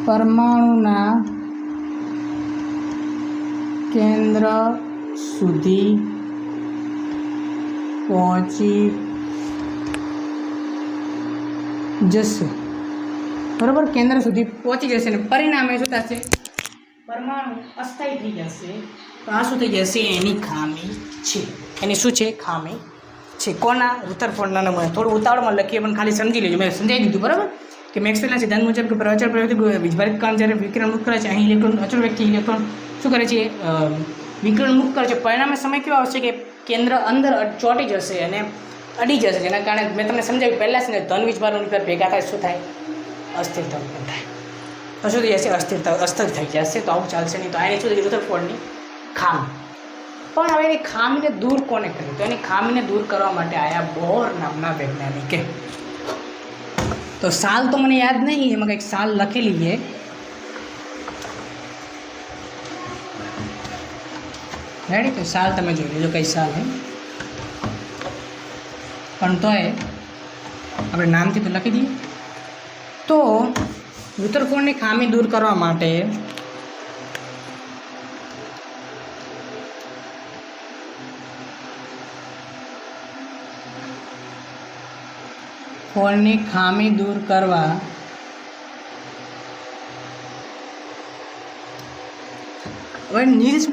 પરમાણુના કેન્દ્ર સુધી પહોંચી જશે. બરાબર, કેન્દ્ર સુધી પહોંચી જશે અને પરિણામે શું થશે? પરમાણુ અસ્થાયી થઈ જશે. તો આ શું થઈ જશે? એની ખામી છે. એની શું છે? ખામી છે. કોના? રુથરફોર્ડના નમૂના. થોડું ઉતાવળમાં લખીએ પણ ખાલી સમજી લેજો. મેં સમજાવી દીધું બરાબર કે મેક્સવેલના સિદ્ધાંત મુજબ કે અચળ પ્રવેગથી વીજભારિત કણ જ્યારે વિકિરણ મુક્ત કરે છે, અહીં ઇલેક્ટ્રોન અચળ વેગથી ઇલેક્ટ્રોન શું કરે છે? વિકિરણ મુક્ત કરે છે. પરિણામે સમય કેવો આવશે કે કેન્દ્ર અંદર ચોંટી જશે અને અડી જશે, જેના કારણે મેં તમને સમજાવ્યું પહેલાં જ ને, ધન વીજભારોની પર ભેગા થાય શું થાય? અસ્થિરતા ઉત્પન્ન થાય. તો શું થઈ જશે? અસ્થિર થઈ જશે. તો આવું ચાલશે નહીં. તો આની શું થઈ? રુથરફોર્ડની ખામી. પણ હવે એની ખામીને દૂર કોને કરી? તો એની ખામીને દૂર કરવા માટે આયા બોર નામના વૈજ્ઞાનિકે. તો સાલ તો મને યાદ નહીં, એમાં કંઈક સાલ લખેલી છે. રેડી? તો સાલ તમે જોઈ લેજો કઈ સાલ હે, પણ તોય આપણે નામથી તો લખી દઈએ. તો રુથરફોર્ડની ખામી દૂર કરવા માટે ફોર્ડની ખામી દૂર કરવા હવે નીલ્સ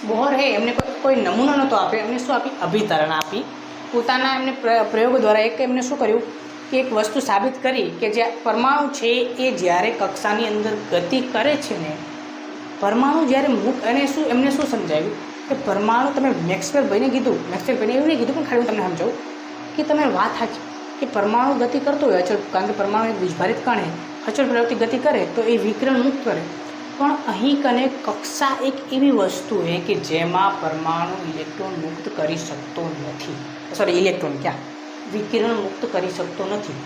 બોહર હે એમને કોઈ નમૂનો નહોતો આપ્યો. એમને શું આપી? અભિતરણ આપી. પોતાના એમને પ્રયોગો દ્વારા એમને શું કર્યું કે એક વસ્તુ સાબિત કરી કે જે પરમાણુ છે એ જ્યારે કક્ષાની અંદર ગતિ કરે છે ને, પરમાણુ જ્યારે અને એમને શું સમજાવ્યું કે પરમાણુ, તમે મેક્સવેલભાઈને કીધું, મેક્સવેલભાઈને એવું નહીં કીધું પણ ખાલી હું તમને સમજાવું કે તમે વાત સાચી કે પરમાણુ ગતિ કરતો હોય અચળ, કારણ કે પરમાણુ એક વીજભારિત કણે અચળ પ્રવૃત્તિ ગતિ કરે તો એ વિકિરણ મુક્ત કરે. પણ અહીં કને કક્ષા એક એવી વસ્તુ છે કે જેમાં પરમાણુ ઇલેક્ટ્રોન મુક્ત કરી શકતો નથી. વિકિરણ મુક્ત કરી શકતો નથી.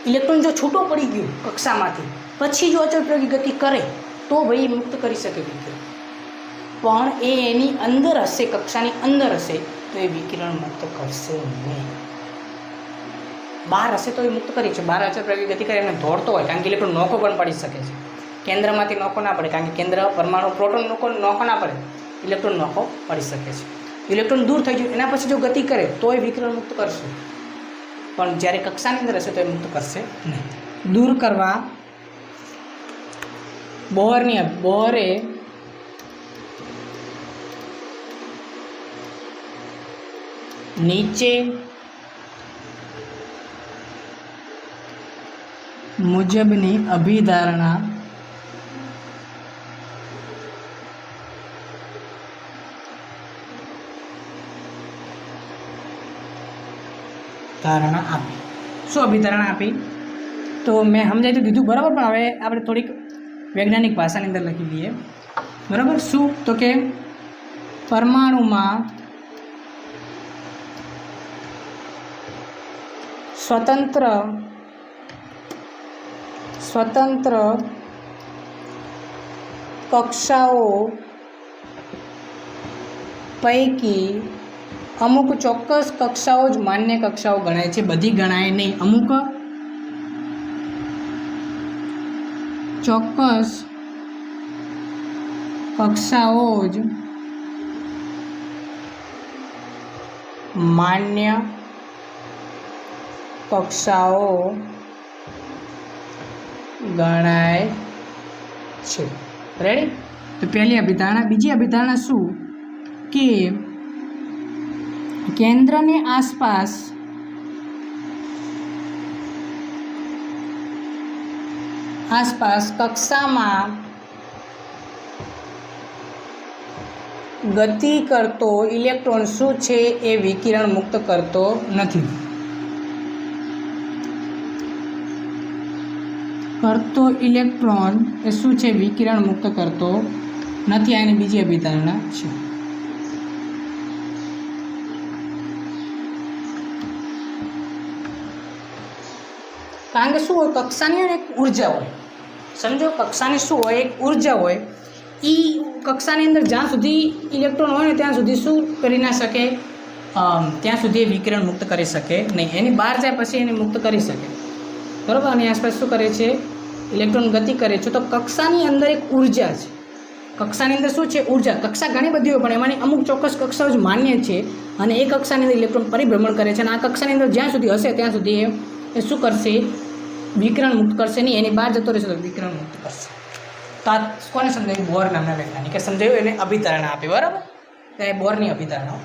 ઇલેક્ટ્રોન જો છૂટો પડી ગયો કક્ષામાંથી પછી જો અચળ પ્રયોગી ગતિ કરે તો ભાઈ મુક્ત કરી શકે વિકિરણ. પણ એ એની અંદર હશે, કક્ષાની અંદર હશે તો એ વિકિરણ મુક્ત કરશે નહીં. બહાર હશે તો એ મુક્ત કરી છે. બહાર અચળ પ્રયોગી ગતિ કરે એમને દોડતો હોય, કારણ કે ઇલેક્ટ્રોન નોખો પણ પડી શકે છે. કેન્દ્રમાંથી નોખો ના પડે, કારણ કે કેન્દ્ર પરમાણુ પ્રોટોન નોખો ના પડે, ઇલેક્ટ્રોન નોખો પડી શકે છે. ઇલેક્ટ્રોન દૂર થઈ જાય એના પછી જો ગતિ કરે તો એ વિકિરણ મુક્ત કરશે, પણ જ્યારે કક્ષાની અંદર હશે તો એ મુક્ત કરશે નહીં. દૂર કરવા બોહરે નીચે મુજબની અભિધારણા આપી. શું અભિધારણા આપી? તો મેં સમજાવી તો દીધું બરાબર, પણ હવે આપણે થોડીક વૈજ્ઞાનિક ભાષાની અંદર લખી દઈએ બરાબર. શું? તો કે પરમાણુમાં સ્વતંત્ર કક્ષાઓ પૈકી અમુક ચોક્કસ કક્ષાઓ જ માન્ય કક્ષાઓ ગણાય છે, બધી ગણાય નહીં. અમુક ચોક્કસ કક્ષાઓ જ માન્ય કક્ષાઓ ગણાય છે. રેડી? તો પહેલી અભિધારણા. બીજી અભિધારણા શું કે કેન્દ્રની આસપાસ કક્ષામાં ગતિ કરતો ઇલેક્ટ્રોન શું છે એ વિકિરણ મુક્ત કરતો નથી. ઇલેક્ટ્રોન એ શું છે? વિકિરણ મુક્ત કરતો નથી. આ એની બીજી અભિધારણા છે. કારણ કે શું હોય, કક્ષાની એક ઉર્જા હોય. સમજો, કક્ષાની શું હોય? એક ઉર્જા હોય. એ કક્ષાની અંદર જ્યાં સુધી ઇલેક્ટ્રોન હોય ને ત્યાં સુધી શું કરી ના શકે? ત્યાં સુધી એ વિકિરણ મુક્ત કરી શકે નહીં. એની બહાર જાય પછી એને મુક્ત કરી શકે. બરાબર? અને આસપાસ શું કરે છે? ઇલેક્ટ્રોન ગતિ કરે છે. તો કક્ષાની અંદર એક ઉર્જા છે. કક્ષાની અંદર શું છે? ઉર્જા. કક્ષા ઘણી બધી હોય, પણ એમાંની અમુક ચોક્કસ કક્ષાઓ જ માન્ય છે. અને એ કક્ષાની અંદર ઇલેક્ટ્રોન પરિભ્રમણ કરે છે. અને આ કક્ષાની અંદર જ્યાં સુધી હશે ત્યાં સુધી એ શું કરશે? વિકિરણ મુક્ત કરશે નહીં. એની બહાર જતો રહેશે તો વિકિરણ મુક્ત કરશે. તો આ કોને સમજાવ્યું? બોર નામના વૈજ્ઞાનિકે સમજાવ્યું. એને અભિધારણા આપી. બરાબર? તો એ બોરની અભિધારણાઓ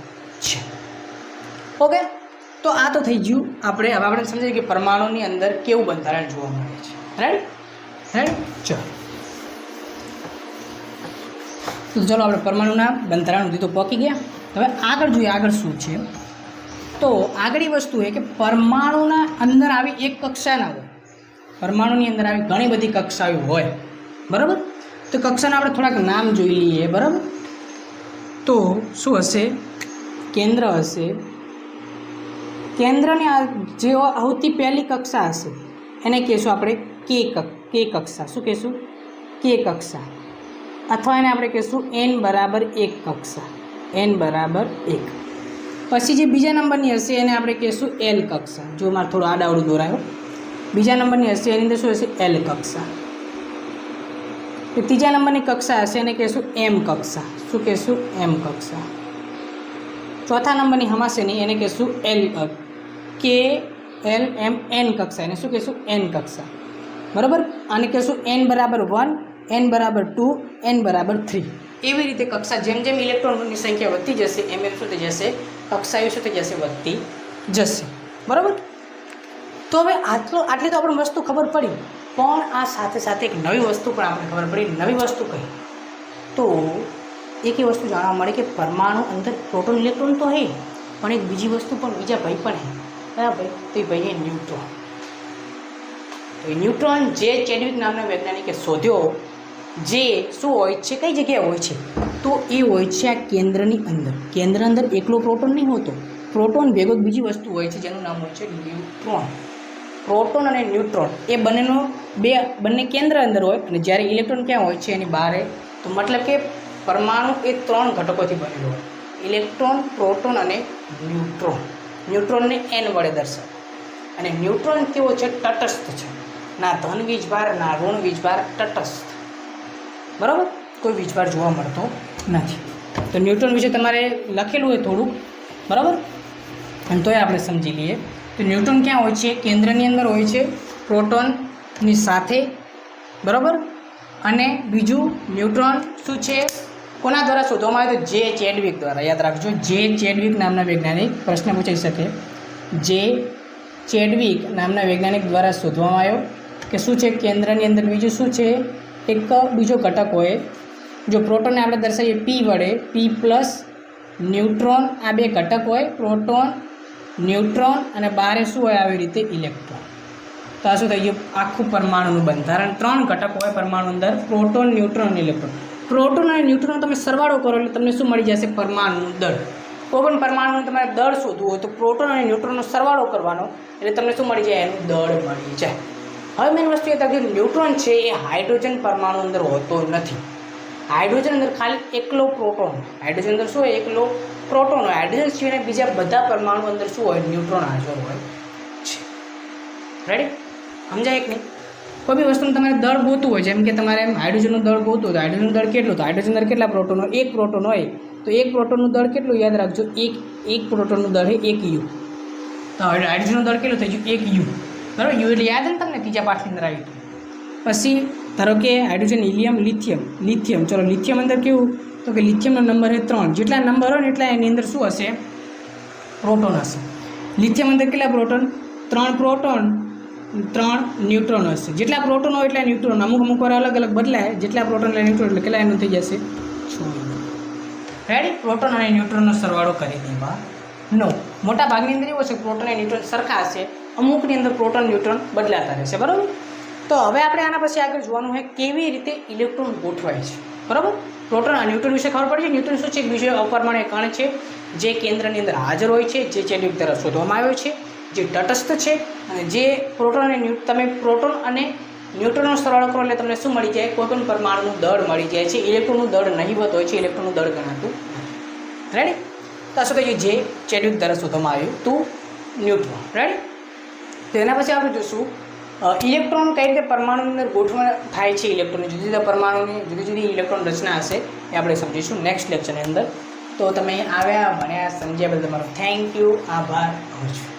છે. ઓકે, તો આ તો થઈ ગયું. હવે આપણે સમજાયું કે પરમાણુની અંદર કેવું બંધારણ જોવા મળે છે. રાઈટ? ચલો તો ચલો આપણે પરમાણુના બંધારણ સુધી તો પહોંચી ગયા. હવે આગળ જોઈએ આગળ શું છે. તો આગળ વસ્તુ એ કે પરમાણુના અંદર આવી એક કક્ષા ના હોય. પરમાણુની અંદર આવી ઘણી બધી કક્ષાઓ હોય. બરાબર? તો કક્ષાના આપણે થોડાક નામ જોઈ લઈએ. બરાબર? તો શું હશે? કેન્દ્ર હશે. કેન્દ્રની જે સૌથી પહેલી કક્ષા હશે એને કહીશું આપણે કે કક્ષા. શું કહીશું? કે કક્ષા. અથવા એને આપણે કહીશું n બરાબર 1 કક્ષા. n બરાબર 1. પછી જે બીજા નંબરની હશે એને આપણે કહીશું L કક્ષા. જો મારે થોડું આડાવડું દોરાયો. બીજા નંબરની હશે એની અંદર શું હશે? L કક્ષા. ત્રીજા નંબરની કક્ષા હશે એને કહીશું M કક્ષા. શું કહીશું? M કક્ષા. ચોથા નંબરની હમાશે નહીં એને કહીશું N કક્ષા. એને શું કહીશું? N કક્ષા. બરાબર? આને કહીશું n બરાબર 1, n બરાબર 2, n બરાબર 3. એવી રીતે કક્ષા જેમ જેમ ઇલેક્ટ્રોનની સંખ્યા વધતી જશે એમ શું થઈ જશે? કક્ષાઓ શું થઈ જશે? વધતી જશે. બરાબર? તો હવે આટલી તો આપણે વસ્તુ ખબર પડી, પણ આ સાથે સાથે એક નવી વસ્તુ પણ આપણે ખબર પડી. નવી વસ્તુ કઈ? તો એક એ વસ્તુ જાણવા મળે કે પરમાણુ અંદર પ્રોટોન ઇલેક્ટ્રોન તો હે, પણ એક બીજી વસ્તુ પણ બીજા ભાઈ પણ હે. કયા ભાઈ? તો એ ભાઈ હે ન્યુટ્રોન. તો એ ન્યુટ્રોન જે ચેડવિક નામના વૈજ્ઞાનિકે શોધ્યો, જે શું હોય છે? કઈ જગ્યાએ હોય છે? તો એ હોય છે આ કેન્દ્રની અંદર. કેન્દ્ર અંદર એકલો પ્રોટોન નહીં હોતો. પ્રોટોન ભેગો બીજી વસ્તુ હોય છે જેનું નામ હોય છે ન્યુટ્રોન. પ્રોટોન અને ન્યુટ્રોન એ બંને કેન્દ્ર અંદર હોય, અને જ્યારે ઇલેક્ટ્રોન ક્યાં હોય છે? એની બહાર. તો મતલબ કે પરમાણુ એ 3 ઘટકોથી બનેલો હોય: ઇલેક્ટ્રોન, પ્રોટોન અને ન્યુટ્રોન. ન્યુટ્રોનને n વડે દર્શાવે. અને ન્યુટ્રોન કેવો છે? તટસ્થ છે. ના ધન વીજભાર ના ઋણ વીજભાર, તટસ્થ. બરાબર? કોઈ વીજભાર જોવા મળતો નથી. તો ન્યુટ્રોન વિશે તમારે લખેલું હોય થોડું. બરાબર? અને તોય આપણે સમજી લઈએ. તો ન્યુટ્રોન ક્યાં હોય છે? કેન્દ્રની અંદર હોય છે, પ્રોટોનની સાથે. બરાબર? અને બીજું ન્યુટ્રોન શું છે? કોના દ્વારા શોધવામાં આવ્યું? તો જે ચેડવિક દ્વારા. યાદ રાખજો, જે ચેડવિક નામના વૈજ્ઞાનિક. પ્રશ્ન પૂછાઈ શકે. જે ચેડવિક નામના વૈજ્ઞાનિક દ્વારા શોધવામાં આવ્યો કે શું છે કેન્દ્રની અંદર. બીજું શું છે? એક બીજો ઘટક હોય. જો પ્રોટોનને આપણે દર્શાવીએ p વડે, p પ્લસ ન્યુટ્રોન. આ બે ઘટક હોય, પ્રોટોન, ન્યુટ્રોન, અને બારે શું હોય? આવી રીતે ઇલેક્ટ્રોન. તો આ શું થઈ ગયું? આખું પરમાણુનું બંધારણ. 3 ઘટક હોય પરમાણુ અંદર: પ્રોટોન, ન્યુટ્રોન અને ઇલેક્ટ્રોન. પ્રોટોન અને ન્યુટ્રોનનો તમે સરવાળો કરો એટલે તમને શું મળી જશે? પરમાણુનું દળ. કોઈ પણ પરમાણુનું તમારે દળ શોધવું હોય તો પ્રોટોન અને ન્યુટ્રોનનો સરવાળો કરવાનો, એટલે તમને શું મળી જાય? એનું દળ મળી જાય. હવે મેન વસ્તુ એ થાય કે ન્યુટ્રોન છે એ હાઇડ્રોજન પરમાણુ અંદર હોતો નથી. હાઇડ્રોજન અંદર ખાલી એકલો પ્રોટોન, હાઇડ્રોજન અંદર શું હોય? એકલો પ્રોટોન હોય. હાઇડ્રોજન સિવાયના બીજા બધા પરમાણુ અંદર શું હોય? ન્યુટ્રોન હાજર હોય છે. રેડી? સમજાય કે નહીં? કોઈ બી વસ્તુનું તમારે દળ ગોતવું હોય, જેમ કે તમારે હાઇડ્રોજનનું દળ ગોતવું હોય તો હાઇડ્રોજનનું દળ કેટલું? તો હાઇડ્રોજન અંદર કેટલા પ્રોટોન હોય? એક પ્રોટોન હોય. તો એક પ્રોટોનનું દળ કેટલું? યાદ રાખજો, એક પ્રોટોનનું દળ છે 1 યુ. તો હાઇડ્રોજનનું દળ કેટલું થઈ ગયું? 1 યુ. બરાબર? યુ એટલે યાદ ને તમને ત્રીજા પાઠની અંદર આવ્યું. પછી ધારો કે હાઇડ્રોજન, હિલિયમ, લિથિયમ. ચલો લિથિયમ અંદર કેવું? તો કે લિથિયમનો નંબર છે 3. જેટલા નંબર હોય ને એટલા એની અંદર શું હશે? પ્રોટોન હશે. લિથિયમ અંદર કેટલા પ્રોટોન? 3 પ્રોટોન, 3 ન્યુટ્રોન હશે. જેટલા પ્રોટોન હોય એટલા ન્યુટ્રોન. અમુક વાર અલગ અલગ બદલાય. જેટલા પ્રોટોન એટલે ન્યુટ્રોન એટલે કેટલા એનું થઈ જશે? 6. રેડી? પ્રોટોન અને ન્યુટ્રોનનો સરવાળો કરી દેવાનો. મોટા ભાગની અંદર એવું હશે કે પ્રોટોન અને ન્યુટ્રોન સરખા હશે, અમુકની અંદર પ્રોટોન ન્યુટ્રોન બદલાતા રહેશે. બરાબર? તો હવે આપણે આના પછી આગળ જોવાનું છે કેવી રીતે ઇલેક્ટ્રોન ગોઠવાય છે. બરાબર? પ્રોટોન અને ન્યુટ્રોન વિશે ખબર પડી છે. ન્યુટ્રોન શું છે? બીજો અપરમાણુ કણ છે જે કેન્દ્રની અંદર હાજર હોય છે, જે ચેડવિક દ્વારા શોધવામાં આવ્યો છે, જે તટસ્થ છે. અને જે પ્રોટોન અને તમે પ્રોટોન અને ન્યુટ્રોનનો સરવાળો કરો એટલે તમને શું મળી જાય? કોઈ પણ પરમાણુનું દળ મળી જાય છે. ઇલેક્ટ્રોનનું દળ નહીવત હોય છે, ઇલેક્ટ્રોનનું દળ ગણાતું નથી. રેડી? તો શું કહ્યું? જે ચેડવિક દ્વારા શોધવામાં આવ્યું તું ન્યુટ્રોન. રેડી? તો એના પછી આપણે જોઈશું ઇલેક્ટ્રોન કઈ રીતે પરમાણુની અંદર ગોઠવણ થાય છે. ઇલેક્ટ્રોનની જુદી જુદા પરમાણુની જુદી જુદી ઇલેક્ટ્રોન રચના હશે એ આપણે સમજીશું નેક્સ્ટ લેક્ચરની અંદર. તો તમે આવ્યા, ભણ્યા, સમજ્યા બદલ તમારો થેન્ક યુ, આભાર. આવજો.